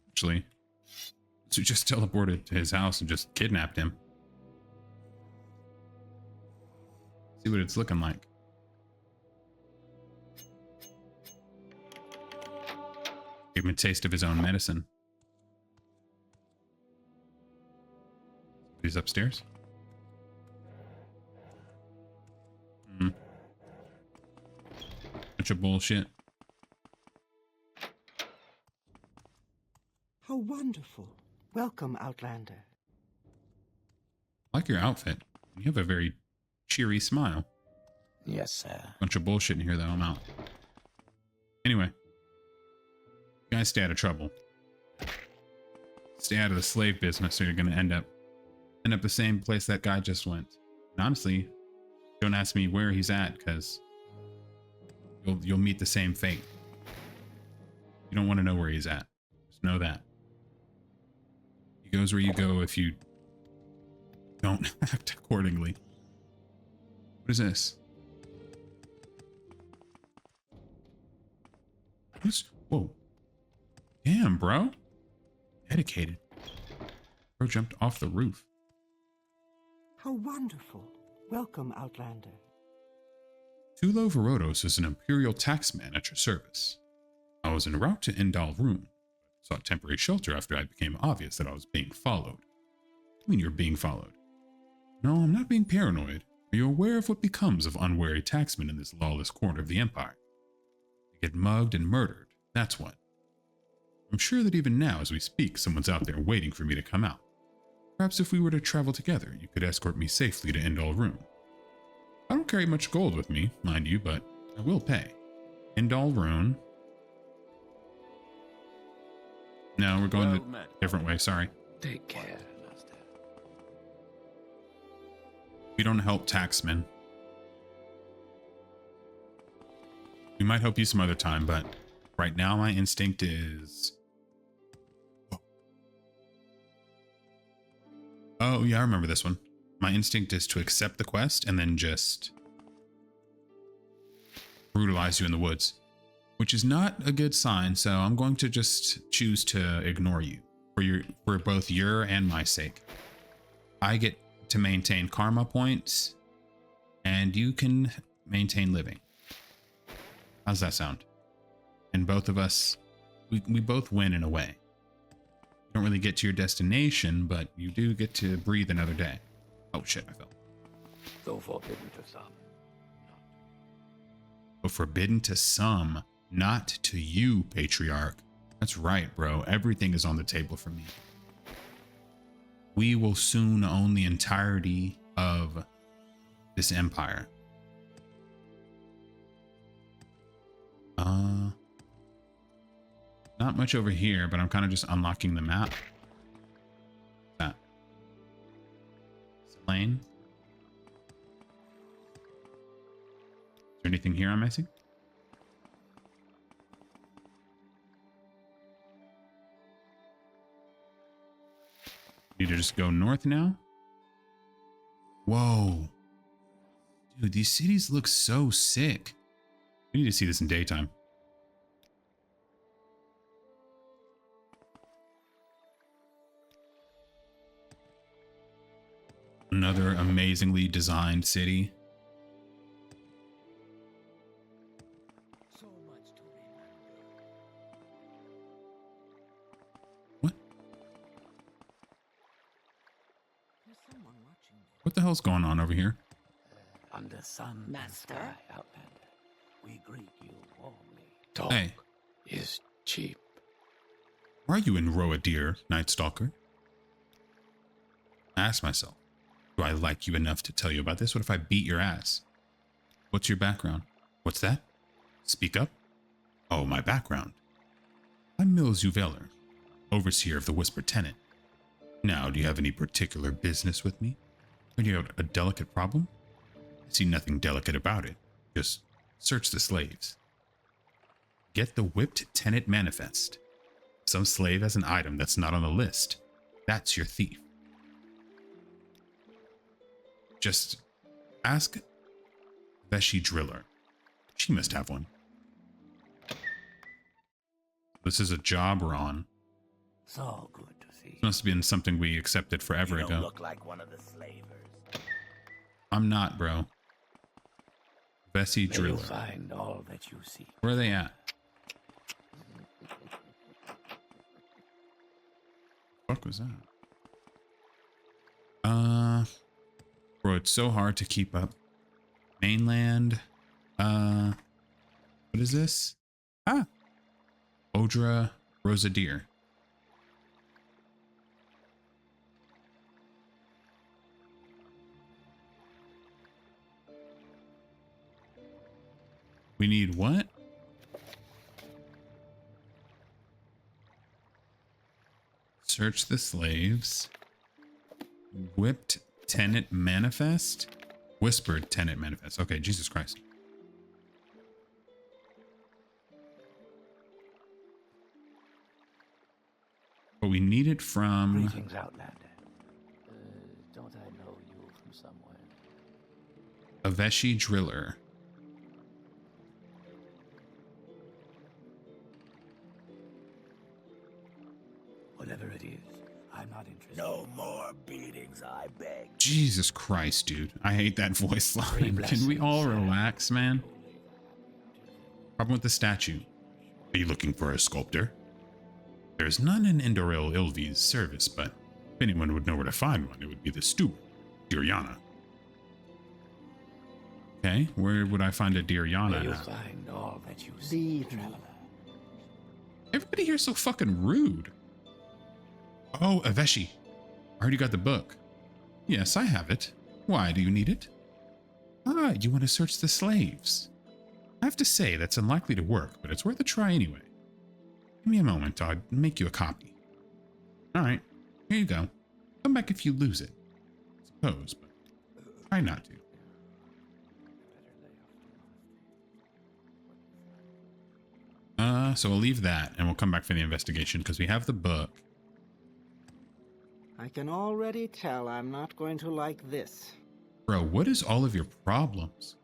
Actually, so just teleported to his house and just kidnapped him. See what it's looking like. Give him a taste of his own medicine. He's upstairs. Bunch of bullshit. How wonderful. Welcome, Outlander. I like your outfit. You have a very cheery smile. Yes, sir. Bunch of bullshit in here, though. I'm out. Anyway. You guys stay out of trouble. Stay out of the slave business, or you're going to end up the same place that guy just went. And honestly, don't ask me where he's at, because you'll meet the same fate. You don't want to know where he's at. Just know that. He goes where you go if you don't act accordingly. What is this? Whoa. Damn, bro. Dedicated. Bro jumped off the roof. How wonderful. Welcome, Outlander. Tulo Verodos is an imperial taxman at your service. I was en route to Endal Rune. Sought temporary shelter after it became obvious that I was being followed. I mean, you're being followed. No, I'm not being paranoid. Are you aware of what becomes of unwary taxmen in this lawless corner of the Empire? They get mugged and murdered, that's what. I'm sure that even now, as we speak, someone's out there waiting for me to come out. Perhaps if we were to travel together, you could escort me safely to Endal Rune. I don't carry much gold with me, mind you, but I will pay. Endal Rune. No, we're going a different way, sorry. Take care, Master. We don't help taxmen. We might help you some other time, but right now my instinct is... Oh, yeah, I remember this one. My instinct is to accept the quest and then just brutalize you in the woods, which is not a good sign. So I'm going to just choose to ignore you for both your and my sake. I get to maintain karma points and you can maintain living. How's that sound? And both of us, we both win in a way. You don't really get to your destination, but you do get to breathe another day. Oh shit, I fell. Though forbidden to some. But forbidden to some, not to you, Patriarch. That's right, bro. Everything is on the table for me. We will soon own the entirety of this empire. Not much over here, but I'm kind of just unlocking the map. What's that? Lane. Is there anything here I'm missing? Need to just go north now? Whoa. Dude, these cities look so sick. We need to see this in daytime. Another amazingly designed city. So much to remember. What? There's someone watching me. What the hell's going on over here? Under sun Master? and sky, Outlander, we greet you warmly. Talk Hey. is cheap. Why are you in Roa, dear Night Stalker? I ask myself, do I like you enough to tell you about this? What if I beat your ass? What's your background? What's that? Speak up. Oh, my background. I'm Mills Uveller, overseer of the Whispered Tenant. Now, do you have any particular business with me? Or do you have a delicate problem? I see nothing delicate about it. Just search the slaves. Get the whipped tenant manifest. Some slave has an item that's not on the list. That's your thief. Just ask Veshi Driller. She must have one. This is a job we're on. So good to see This must have been something we accepted forever you. ago. Look like one of the slavers. I'm not, bro. Veshi May you Driller. find all that you seek. Where are they at? What was that? Bro, it's so hard to keep up. Mainland. What is this? Ah. Odra Rosadeer. We need what? Search the slaves. Whipped tenant manifest? Whispered tenant manifest. Okay, Jesus Christ. But we need it from Greetings, Outlander. Don't I know you from somewhere? Aveshi Driller. Whatever it is, I'm not interested. No more beatings, I beg. Jesus Christ, dude. I hate that voice line. Three Can we all blessings. relax, man? Problem with the statue. Are you looking for a sculptor? There's none in Endoril Ilvi's service, but if anyone would know where to find one, it would be the steward, Diriana. Okay, where would I find a May you Diriana? find all that you seek, traveler. Everybody here's so fucking rude. Oh, Aveshi. I heard you got the book. Yes, I have it. Why do you need it? Ah, you want to search the slaves. I have to say that's unlikely to work, but it's worth a try anyway. Give me a moment, I'll make you a copy. Alright, here you go. Come back if you lose it. I suppose, but try not to. So we'll leave that and we'll come back for the investigation because we have the book. I can already tell I'm not going to like this. Bro, what is all of your problems?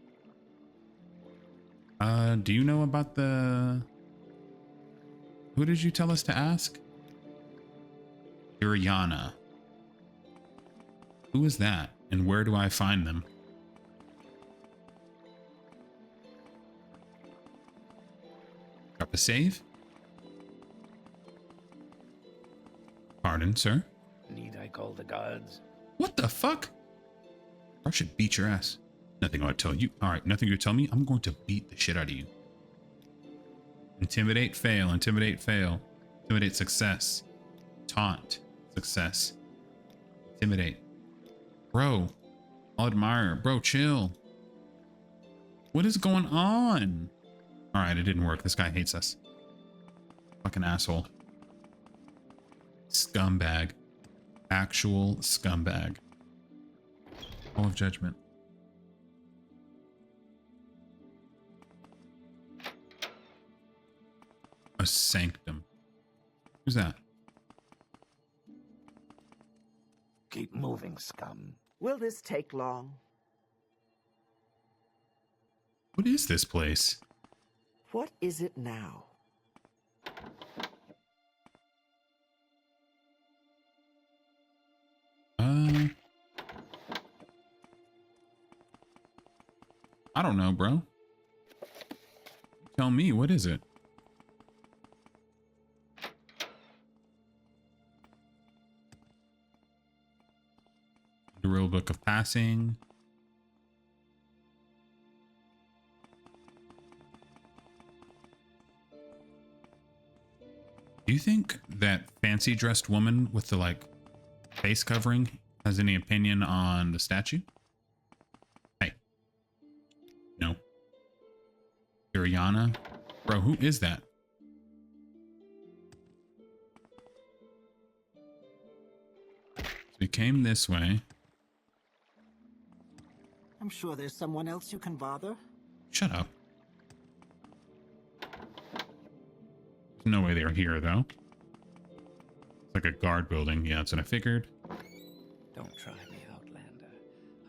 Do you know about the... Who did you tell us to ask? Iriana. Who is that? And where do I find them? Drop a save? Pardon, sir? Need I call the guards? What the fuck? I should beat your ass. Nothing I would tell you. Alright, nothing you tell me. I'm going to beat the shit out of you. Intimidate, fail. Intimidate, fail. Intimidate, success. Taunt, success. Intimidate. Bro, I'll admire. Bro, chill. What is going on? Alright, it didn't work. This guy hates us. Fucking asshole. Scumbag. Actual scumbag. Hall of Judgment. A sanctum. Who's that? Keep moving, scum. Will this take long? What is this place? What is it now? I don't know, bro. Tell me, what is it? The Real Book of Passing. Do you think that fancy dressed woman with the like face covering has any opinion on the statue? Hey. No. Iriana? Bro, who is that? So we came this way. I'm sure there's someone else you can bother. Shut up. There's no way they're here, though. It's like a guard building. Yeah, that's what I figured. Don't try me, Outlander.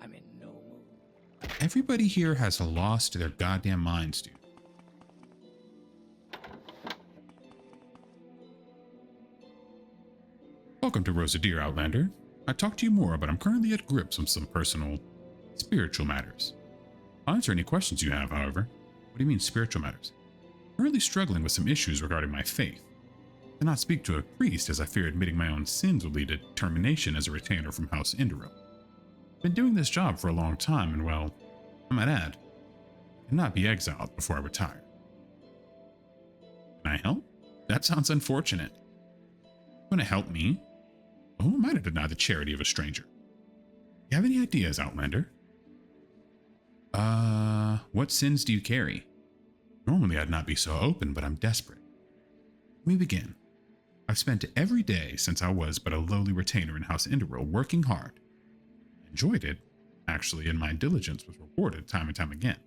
I'm in no mood. Everybody here has lost their goddamn minds, dude. Welcome to Rosadir, Outlander. I talked to you more, but I'm currently at grips with some personal, spiritual matters. I'll answer any questions you have, however. What do you mean, spiritual matters? I'm currently struggling with some issues regarding my faith. I cannot speak to a priest as I fear admitting my own sins will lead to termination as a retainer from House Indoril. I've been doing this job for a long time, and well, I might add, I cannot be exiled before I retire. Can I help? That sounds unfortunate. Want to help me? Who am I to deny the charity of a stranger? You have any ideas, Outlander? What sins do you carry? Normally I'd not be so open, but I'm desperate. Let me begin. I've spent every day since I was but a lowly retainer in House Indoril working hard. I enjoyed it, actually, and my diligence was rewarded time and time again.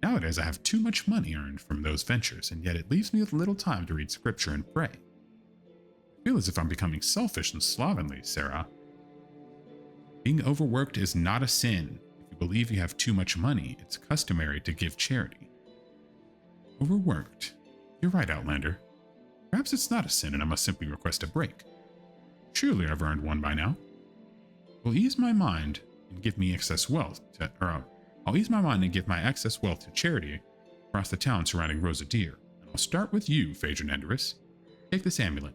Nowadays I have too much money earned from those ventures, and yet it leaves me with little time to read scripture and pray. I feel as if I'm becoming selfish and slovenly, Sarah. Being overworked is not a sin. If you believe you have too much money, it's customary to give charity. Overworked. You're right, Outlander. Perhaps it's not a sin and I must simply request a break. Surely I've earned one by now. Will ease my mind and give me excess wealth I'll ease my mind and give my excess wealth to charity across the town surrounding Rosadir. And I'll start with you, Phaedron Enderus. Take this amulet.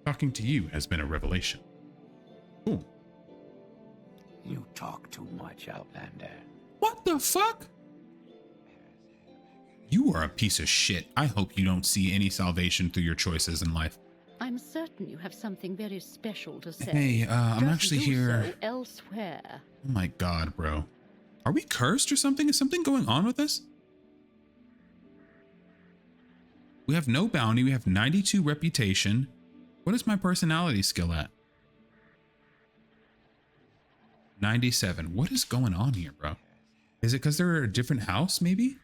Talking to you has been a revelation. Cool. You talk too much, Outlander. What the fuck? You are a piece of shit. I hope you don't see any salvation through your choices in life. I'm certain you have something very special to say. Hey, I'm Just actually do here. so elsewhere. Oh my god, bro. Are we cursed or something? Is something going on with us? We have no bounty. We have 92 reputation. What is my personality skill at? 97. What is going on here, bro? Is it because they're a different house, maybe?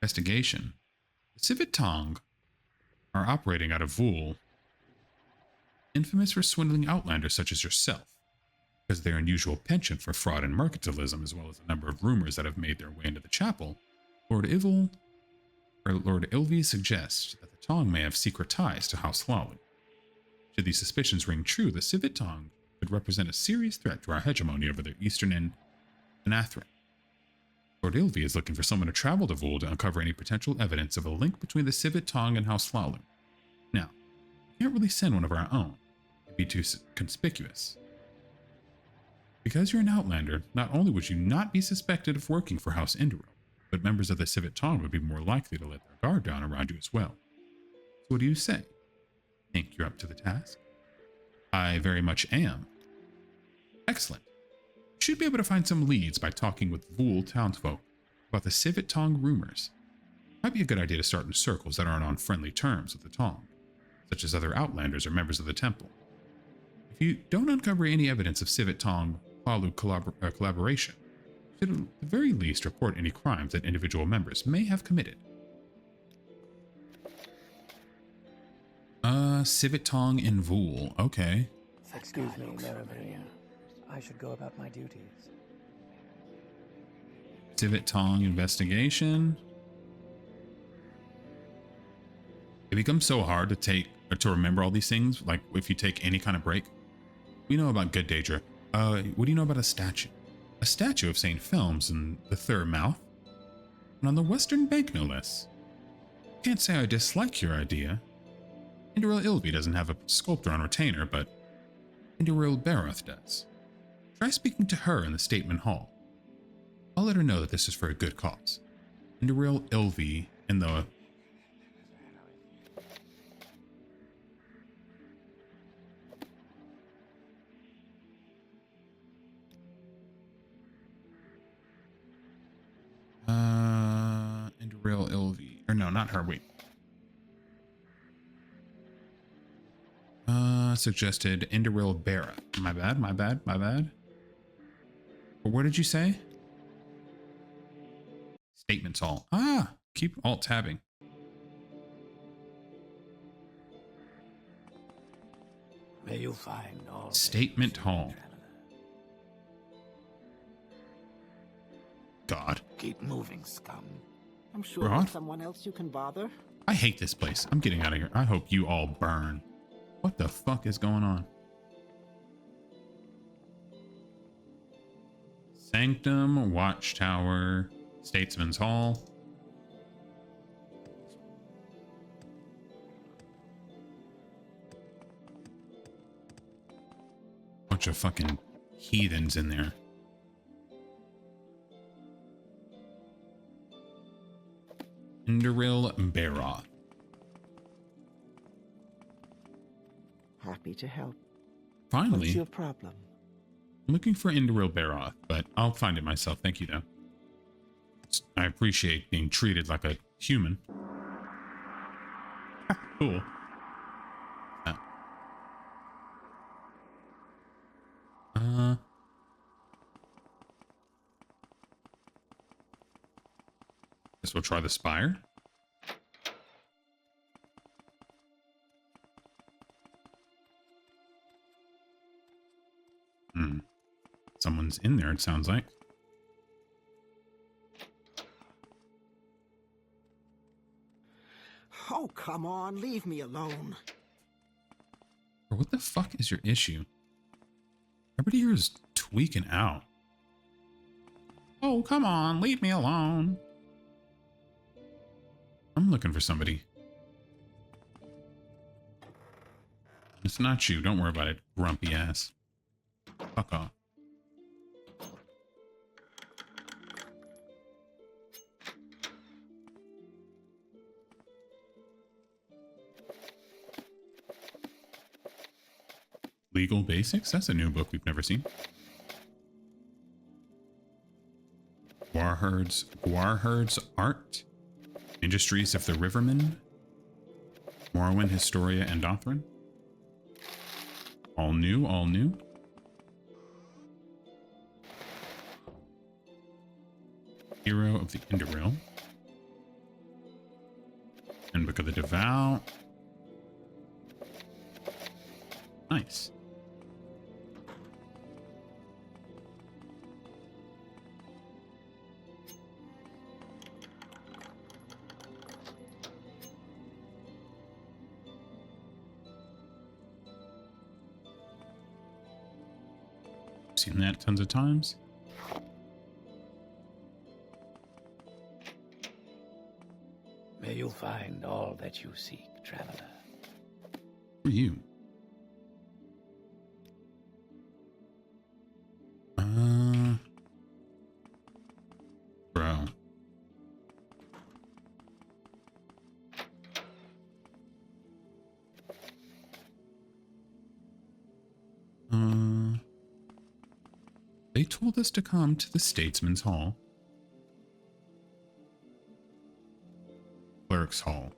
Investigation. The Civet Tong are operating out of Vul, infamous for swindling outlanders such as yourself, because of their unusual penchant for fraud and mercantilism, as well as a number of rumors that have made their way into the chapel. Lord Ilvi suggests that the Tong may have secret ties to House Hlalu. Should these suspicions ring true, the Civet Tong could represent a serious threat to our hegemony over the eastern end of Nathrin. Lord Ilvi is looking for someone to travel to Vul to uncover any potential evidence of a link between the Civet Tong and House Hlalu. Now, we can't really send one of our own. It'd be too conspicuous. Because you're an outlander, not only would you not be suspected of working for House Indoril, but members of the Civet Tong would be more likely to let their guard down around you as well. So what do you say? Think you're up to the task? I very much am. Excellent. You should be able to find some leads by talking with Vul townsfolk about the Civet Tong rumors. Might be a good idea to start in circles that aren't on friendly terms with the Tong, such as other outlanders or members of the temple. If you don't uncover any evidence of Civet Tong Hlalu collaboration, you should at the very least report any crimes that individual members may have committed. Civet Tong in Vul. Okay. Excuse me, Maribyrnn. I should go about my duties. Civet Tong investigation. It becomes so hard to take or to remember all these things, like if you take any kind of break. We know about Good Daedra. What do you know about a statue? A statue of St. Films in the Third Mouth, and on the western bank, no less. Can't say I dislike your idea. Indoril Ilvi doesn't have a sculptor on retainer, but Indoril Baroth does. Try speaking to her in the Statement Hall. I'll let her know that this is for a good cause. Indoril Ilvi in the... Indoril Ilvi. Or no, not her, wait. Suggested Indoril Barra. My bad. But what did you say? Statements Hall. Ah, keep alt tabbing. May you find all. Statement Hall. God. Keep moving, scum. I'm sure Rod? there's someone else you can bother. I hate this place. I'm getting out of here. I hope you all burn. What the fuck is going on? Sanctum, Watchtower, Statesman's Hall. Bunch of fucking heathens in there. Tamriel Baroth. Happy to help. Finally. What's your problem? I'm looking for Tamriel Baroth, but I'll find it myself. Thank you, though. I appreciate being treated like a human. Cool. Guess we'll try the spire. Someone's in there, it sounds like. Oh, come on, leave me alone. What the fuck is your issue? Everybody here is tweaking out. Oh, come on, leave me alone. I'm looking for somebody. It's not you. Don't worry about it, grumpy ass. Fuck off. Legal Basics? That's a new book we've never seen. Guarherd's Art. Industries of the Rivermen. Morrowind, Historia, and Dothrin. All new, all new. Hero of the Underrealm. And Book of the Devout. Nice. Seen that tons of times. May you find all that you seek, traveler. For you. Bro. They told us to come to the Statesman's Hall. Cleric's Hall.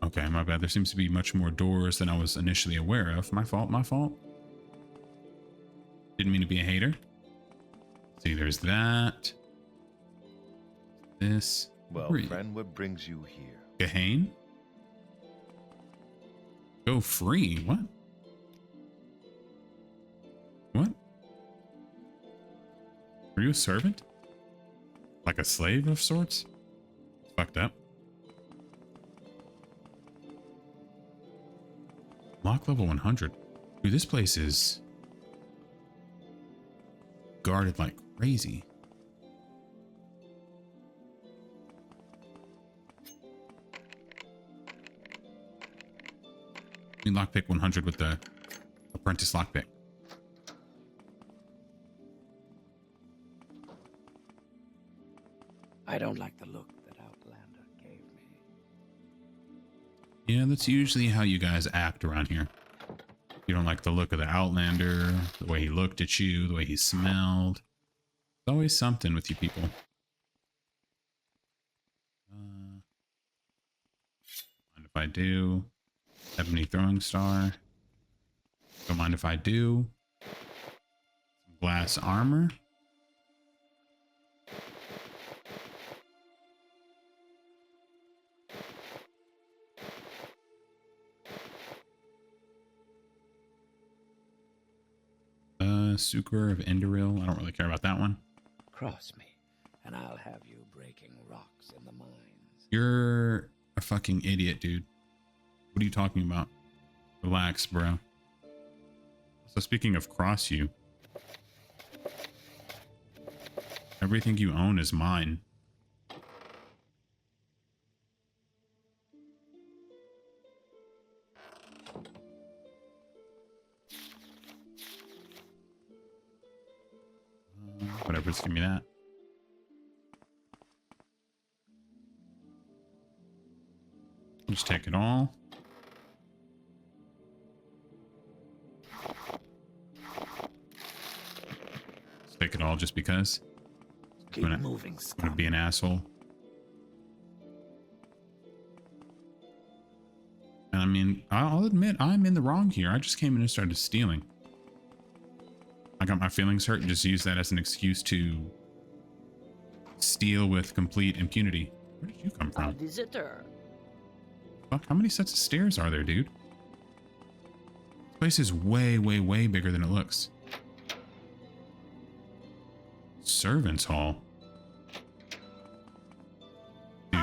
Okay, my bad. There seems to be much more doors than I was initially aware of. My fault, my fault. Didn't mean to be a hater. See, there's that. This. Well, friend, what brings you here? Gahane? Go free? What? What? Are you a servant? Like a slave of sorts? Fucked up. Lock level 100. Dude, this place is guarded like crazy. We lockpick 100 with the apprentice lockpick. I don't like the look that Outlander gave me. Yeah, that's usually how you guys act around here. You don't like the look of the Outlander, the way he looked at you, the way he smelled. There's always something with you people. Mind if I do? Ebony Throwing Star. Don't mind if I do. Some glass armor. Sucre of Enderil. I don't really care about that one. Cross me, and I'll have you breaking rocks in the mines. You're a fucking idiot, dude. What are you talking about? Relax, bro. So speaking of cross you, everything you own is mine. Whatever, just give me that. Just take it all. Just take it all just because. Keep moving, I'm scum. gonna be an asshole. And I mean, I'll admit I'm in the wrong here. I just came in and started stealing. I got my feelings hurt and just used that as an excuse to steal with complete impunity. Where did you come A from? visitor. Fuck, how many sets of stairs are there, dude? This place is way, way, way bigger than it looks. Servants' hall. Dude,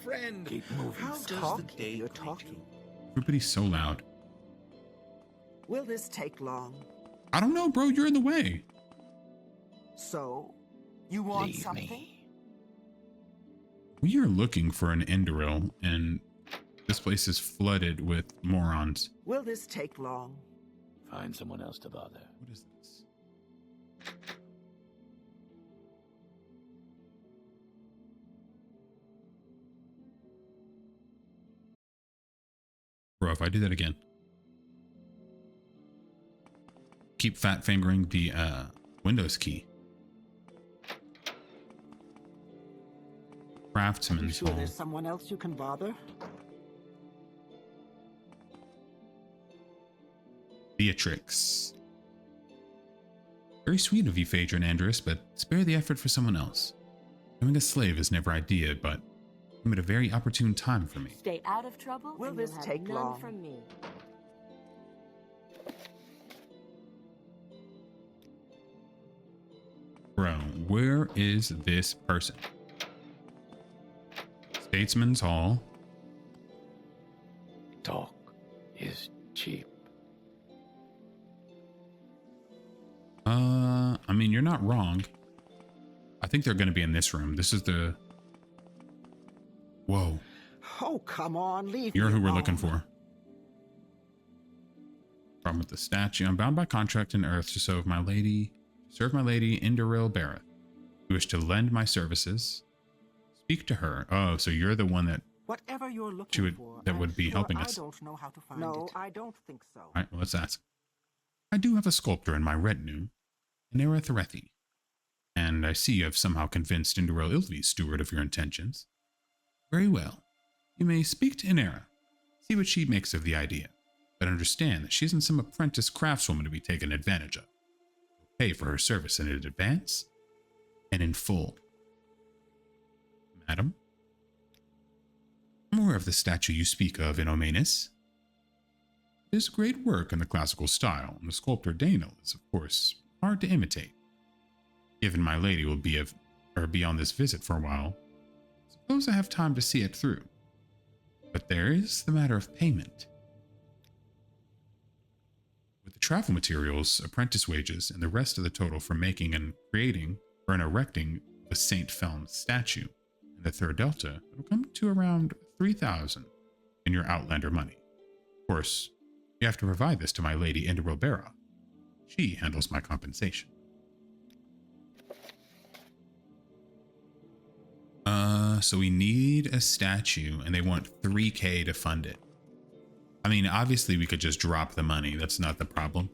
Friend, Keep moving. how scum. talky you're talking. everybody's so loud. Will this take long? I don't know, bro. You're in the way. So, you want Leave something? me. We are looking for an Enderil, and this place is flooded with morons. Will this take long? Find someone else to bother. What is this? Bro, if I do that again. Keep fat fingering the Windows key. You Craftsman's sure Hall. there's someone else you can bother? Beatrix. Very sweet of you, Phaedra and Andrus, but spare the effort for someone else. Having a slave is never ideal, but came at a very opportune time for me. Stay out of trouble. Will and this you'll have take none long? from me. Bro, where is this person? Statesman's Hall. Talk is cheap. I mean, you're not wrong. I think they're going to be in this room. This is the... Whoa. Oh, come on, leave You're me who we're alone. looking for. Problem with the statue. I'm bound by contract in Earth to serve my lady Inderil Bareth. You wish to lend my services. Speak to her. Oh, so you're the one that... Whatever you're She looking would- for, that I'm would be sure helping us. I don't know how to find it. No, I don't think so. All right, well, let's ask. I do have a sculptor in my retinue, Inera Therethi, and I see you have somehow convinced Inderil Ilvi, steward of your intentions. Very well. You may speak to Inera, see what she makes of the idea, but understand that she isn't some apprentice craftswoman to be taken advantage of. Pay for her service in advance and in full. Madam? I'm aware of the statue you speak of in Omanus. It is great work in the classical style, and the sculptor Daniel is, of course, hard to imitate. Given my lady will be on this visit for a while, suppose I have time to see it through. But there is the matter of payment. With the travel materials, apprentice wages, and the rest of the total for making and creating or erecting the Saint Felm statue in the Third Delta, it will come to around 3,000 in your Outlander money. Of course, you have to provide this to my lady Inderil Bareth. She handles my compensation. So we need a statue, and they want 3K to fund it. I mean, obviously we could just drop the money. That's not the problem.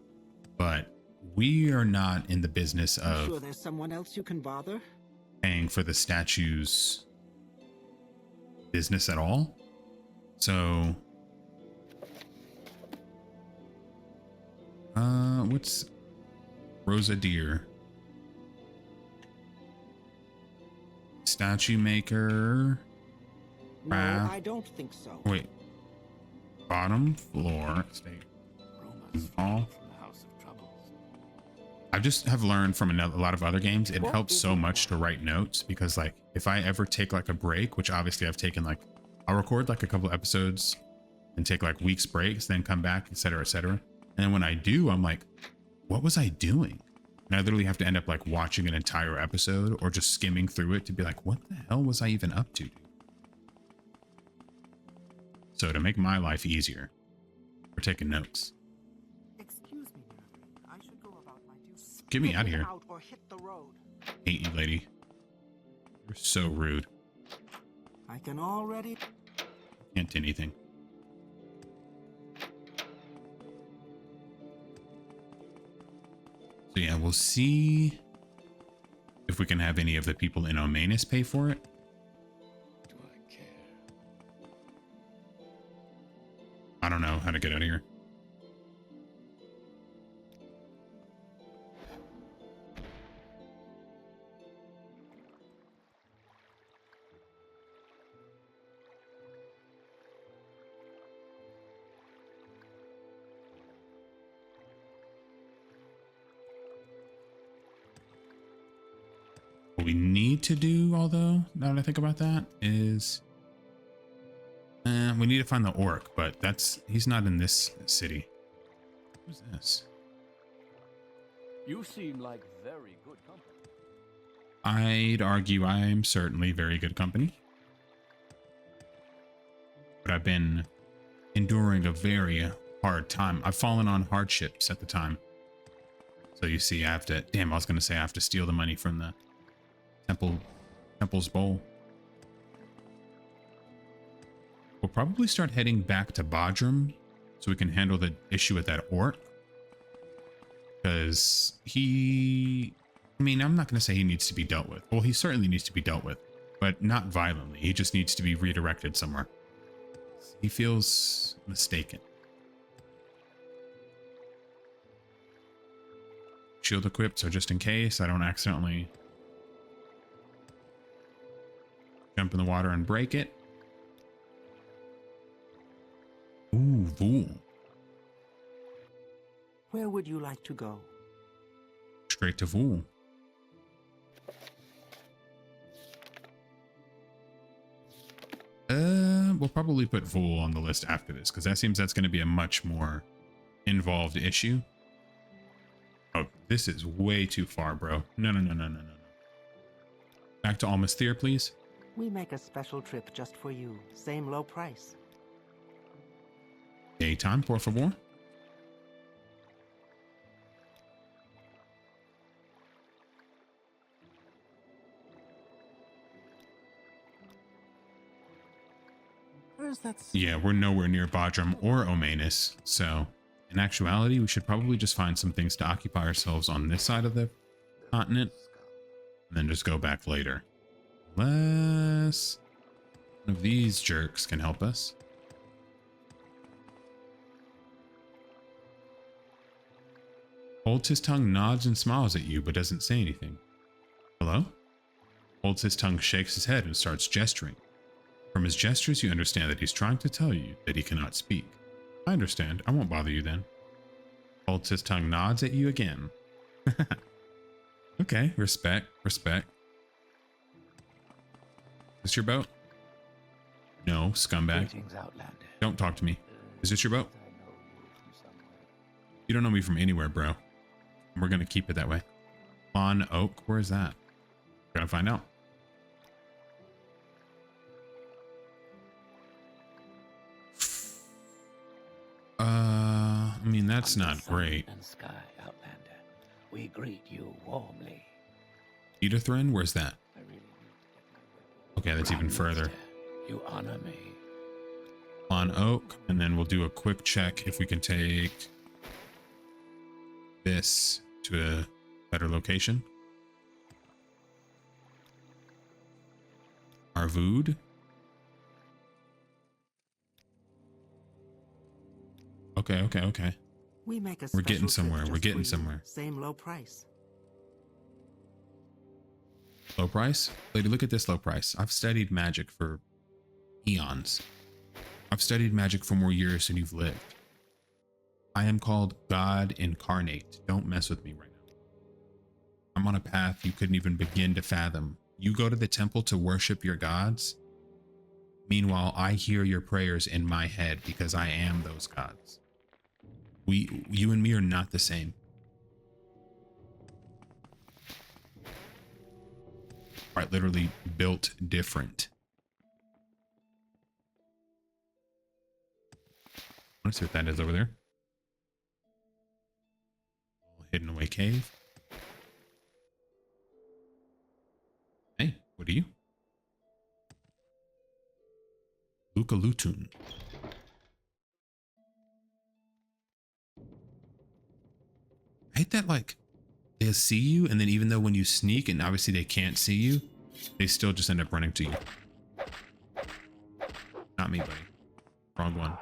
But we are not in the business You of sure there's someone else you can bother? paying for the statue's business at all. So, what's Rosa Deer? Statue maker. No, Craft. I don't think so. Wait. Bottom floor. Stay. Rumors All. from the House of Troubles. I just have learned from a lot of other games, it What helps is so it much to write notes, because like if I ever take like a break, which obviously I've taken, like I'll record like a couple episodes and take like weeks breaks, then come back, etc., etc. And then when I do, I'm like, what was I doing? And I literally have to end up like watching an entire episode or just skimming through it to be like, what the hell was I even up to? So to make my life easier, we're taking notes. Excuse me, Mary. I should go about my duties. Get me out of here. Out or hit the road. Hate you, lady. You're so rude. I can already. Can't do anything. So yeah, we'll see if we can have any of the people in Omanus pay for it. Do I care? I don't know how to get out of here. What we need to do, although, now that I think about that, is we need to find the orc, but he's not in this city. Who's this? You seem like very good company. I'd argue I'm certainly very good company. But I've been enduring a very hard time. I've fallen on hardships at the time. So you see, I have to, damn, I was going to say I have to steal the money from the temple's bowl. We'll probably start heading back to Bodrum so we can handle the issue with that orc. Because I mean, I'm not going to say he needs to be dealt with. Well, he certainly needs to be dealt with, but not violently. He just needs to be redirected somewhere. He feels mistaken. Shield equipped, so just in case I don't accidentally jump in the water and break it. Ooh, Vool. Where would you like to go? Straight to Vool. We'll probably put Vool on the list after this, because that seems that's going to be a much more involved issue. Oh, this is way too far, bro. No. Back to Almasthir, please. We make a special trip just for you. Same low price. Daytime, por favor. Where's that? Yeah, we're nowhere near Bodrum or Omanus, so in actuality, we should probably just find some things to occupy ourselves on this side of the continent, and then just go back later. Unless one of these jerks can help us. Holds his tongue, nods and smiles at you, but doesn't say anything. Hello? Holds his tongue, shakes his head, and starts gesturing. From his gestures, you understand that he's trying to tell you that he cannot speak. I understand. I won't bother you then. Holds his tongue, nods at you again. Okay, respect. Is this your boat? No, scumbag. Greetings, Outlander. Don't talk to me. Is this your boat? I know you from somewhere. You don't know me from anywhere, bro. We're gonna keep it that way. On Oak, where is that? Gotta find out. I mean, that's Under not sun great. And sky, Outlander, we greet you warmly. Edathren, where's that? I really need to get my weapon. Okay, that's even Grand further. Master, you honor me. On Oak, and then we'll do a quick check if we can take this to a better location. Arvood. Okay. We make a We're getting special trip somewhere. We're just getting for you. somewhere. Same low price. Low price? Lady, look at this low price. I've studied magic for eons. I've studied magic for more years than you've lived. I am called God incarnate. Don't mess with me right now. I'm on a path you couldn't even begin to fathom. You go to the temple to worship your gods. Meanwhile, I hear your prayers in my head because I am those gods. You and me are not the same. Quite literally built different. I want to see what that is over there. Hidden away cave. Hey, what are you? Luca Lutun. I hate that, like, they'll see you, and then even though when you sneak, and obviously they can't see you, they still just end up running to you. Not me, buddy. Wrong one.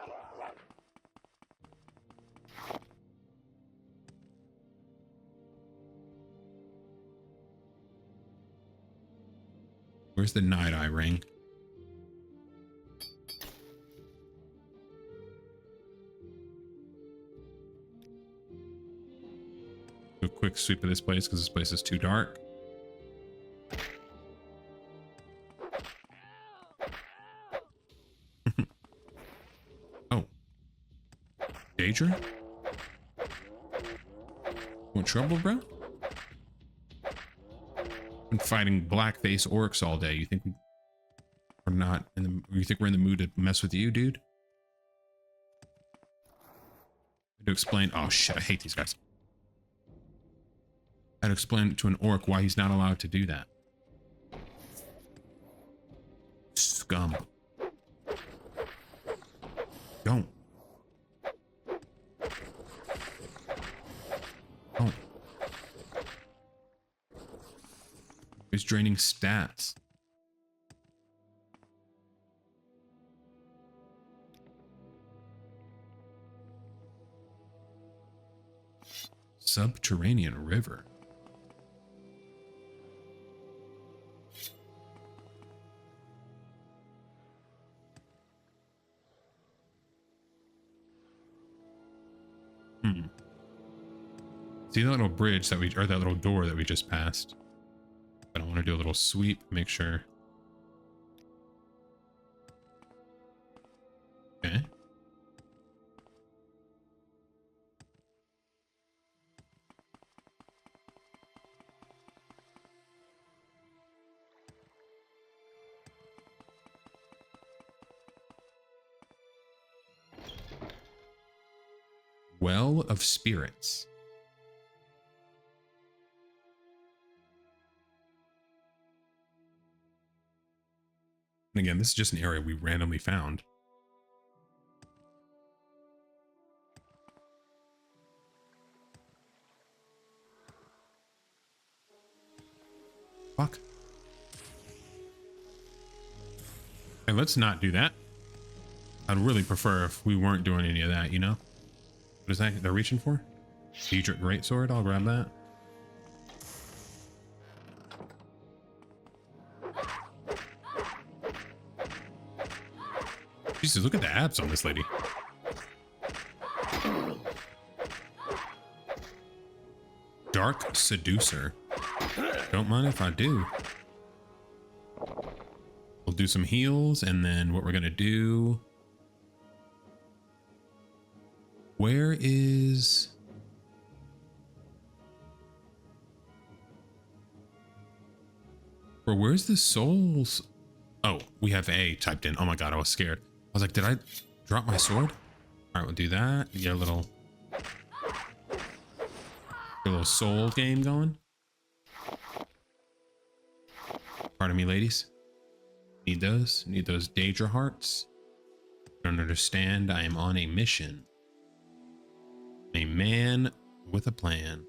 Where's the night eye ring? Do a quick sweep of this place because this place is too dark. Oh. Daedra? Want trouble, bro? Been fighting Blackface orcs all day. You think we're not in the? You think we're in the mood to mess with you, dude? To explain. Oh shit! I hate these guys. I had to explain to an orc why he's not allowed to do that. Scum. Don't. Don't. He's draining stats. Subterranean river. See that little bridge that or that little door that we just passed? I want to do a little sweep, make sure. Okay. Well of Spirits. And again, this is just an area we randomly found. Fuck. Hey, let's not do that. I'd really prefer if we weren't doing any of that, you know? What is that they're reaching for? Diedrich Greatsword, I'll grab that. Jesus, look at the abs on this lady. Dark Seducer. Don't mind if I do. We'll do some heals, and then what we're gonna do... Where is... Bro, where's the souls? Oh, we have A typed in. Oh my god, I was scared. I was like, did I drop my sword? All right, we'll do that. Get a little soul game going. Pardon me, ladies. Need those Daedra hearts. Don't understand. I am on a mission. A man with a plan.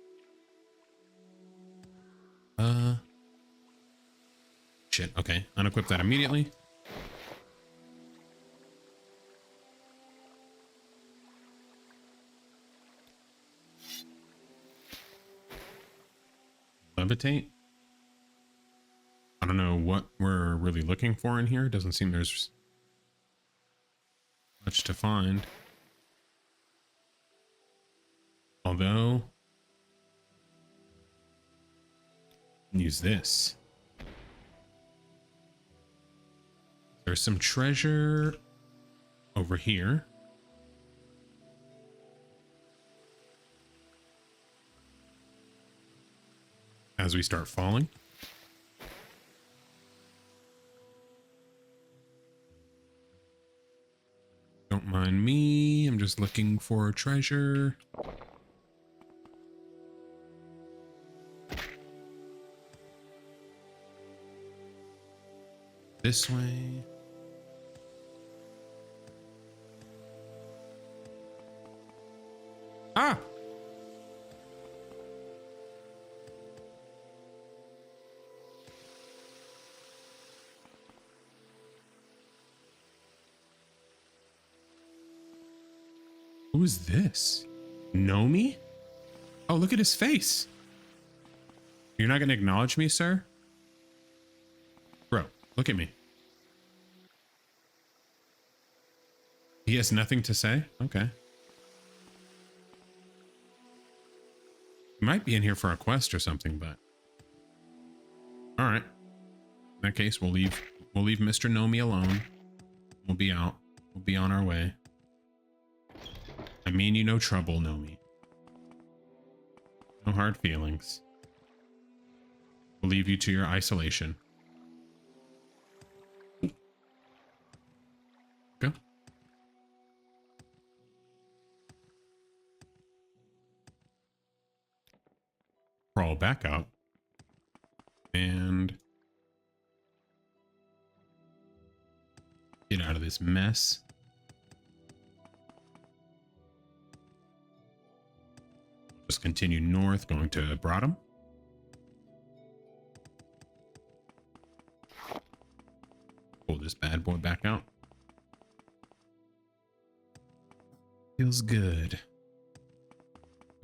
Shit. Okay, unequip that immediately. Levitate. I don't know what we're really looking for in here. Doesn't seem there's much to find. Although Use this. There's some treasure over here. As we start falling. Don't mind me. I'm just looking for treasure. This way. Ah! Who is this? Know me? Oh, look at his face. You're not going to acknowledge me, sir? Bro, look at me. He has nothing to say? Okay. He might be in here for a quest or something, but... Alright. In that case, we'll leave Mr. Know Me alone. We'll be out. We'll be on our way. I mean you no trouble, Know Me. No hard feelings. We'll leave you to your isolation. Go. Crawl back out. And get out of this mess. Just continue north, going to Broadham. Pull this bad boy back out. Feels good.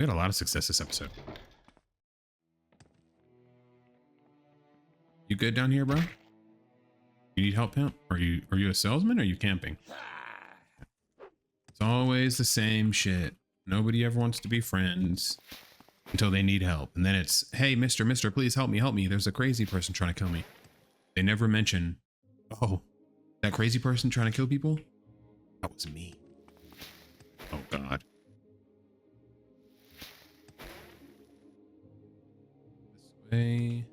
We had a lot of success this episode. You good down here, bro? You need help, pimp? Are you a salesman or are you camping? It's always the same shit. Nobody ever wants to be friends until they need help. And then it's, hey, mister, please help me. There's a crazy person trying to kill me. They never mention, oh, that crazy person trying to kill people? That was me. Oh, God. This way.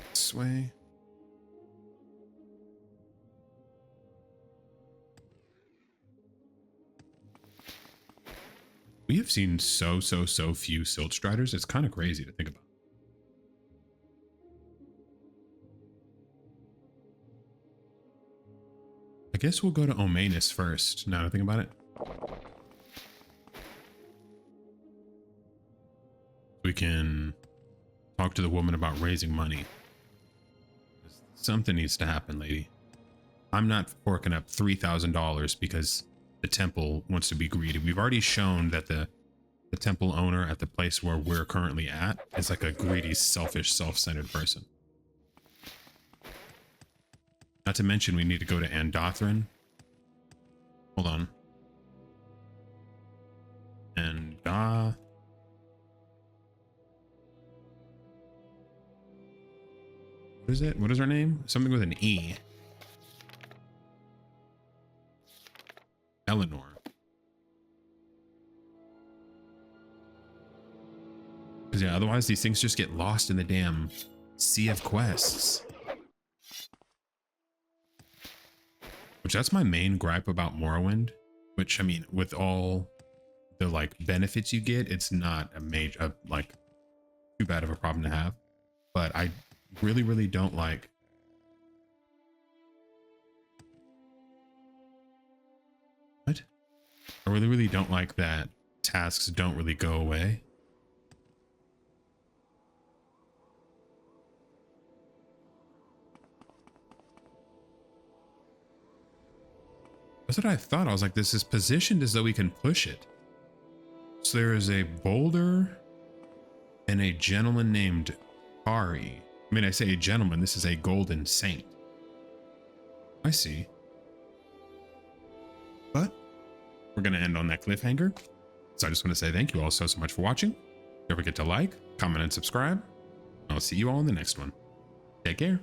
This way. We have seen so few Silt Striders. It's kind of crazy to think about. I guess we'll go to Omanus first, now that I think about it. We can talk to the woman about raising money. Something needs to happen, lady. I'm not forking up $3,000 because the temple wants to be greedy. We've already shown that the temple owner at the place where we're currently at is like a greedy, selfish, self-centered person. Not to mention we need to go to Andothran. Hold on. What is it? What is her name? Something with an E. Eleanor. Because yeah, otherwise these things just get lost in the damn sea of quests. Which that's my main gripe about Morrowind. Which I mean, with all the like benefits you get, it's not a major like too bad of a problem to have. But I really don't like what? I really don't like that tasks don't really go away. That's what I thought. I was like, this is positioned as though we can push it. So there is a boulder and a gentleman named Ari. I mean, I say a gentleman, this is a golden saint. I see. But we're going to end on that cliffhanger. So I just want to say thank you all so much for watching. Don't forget to like, comment, and subscribe. I'll see you all in the next one. Take care.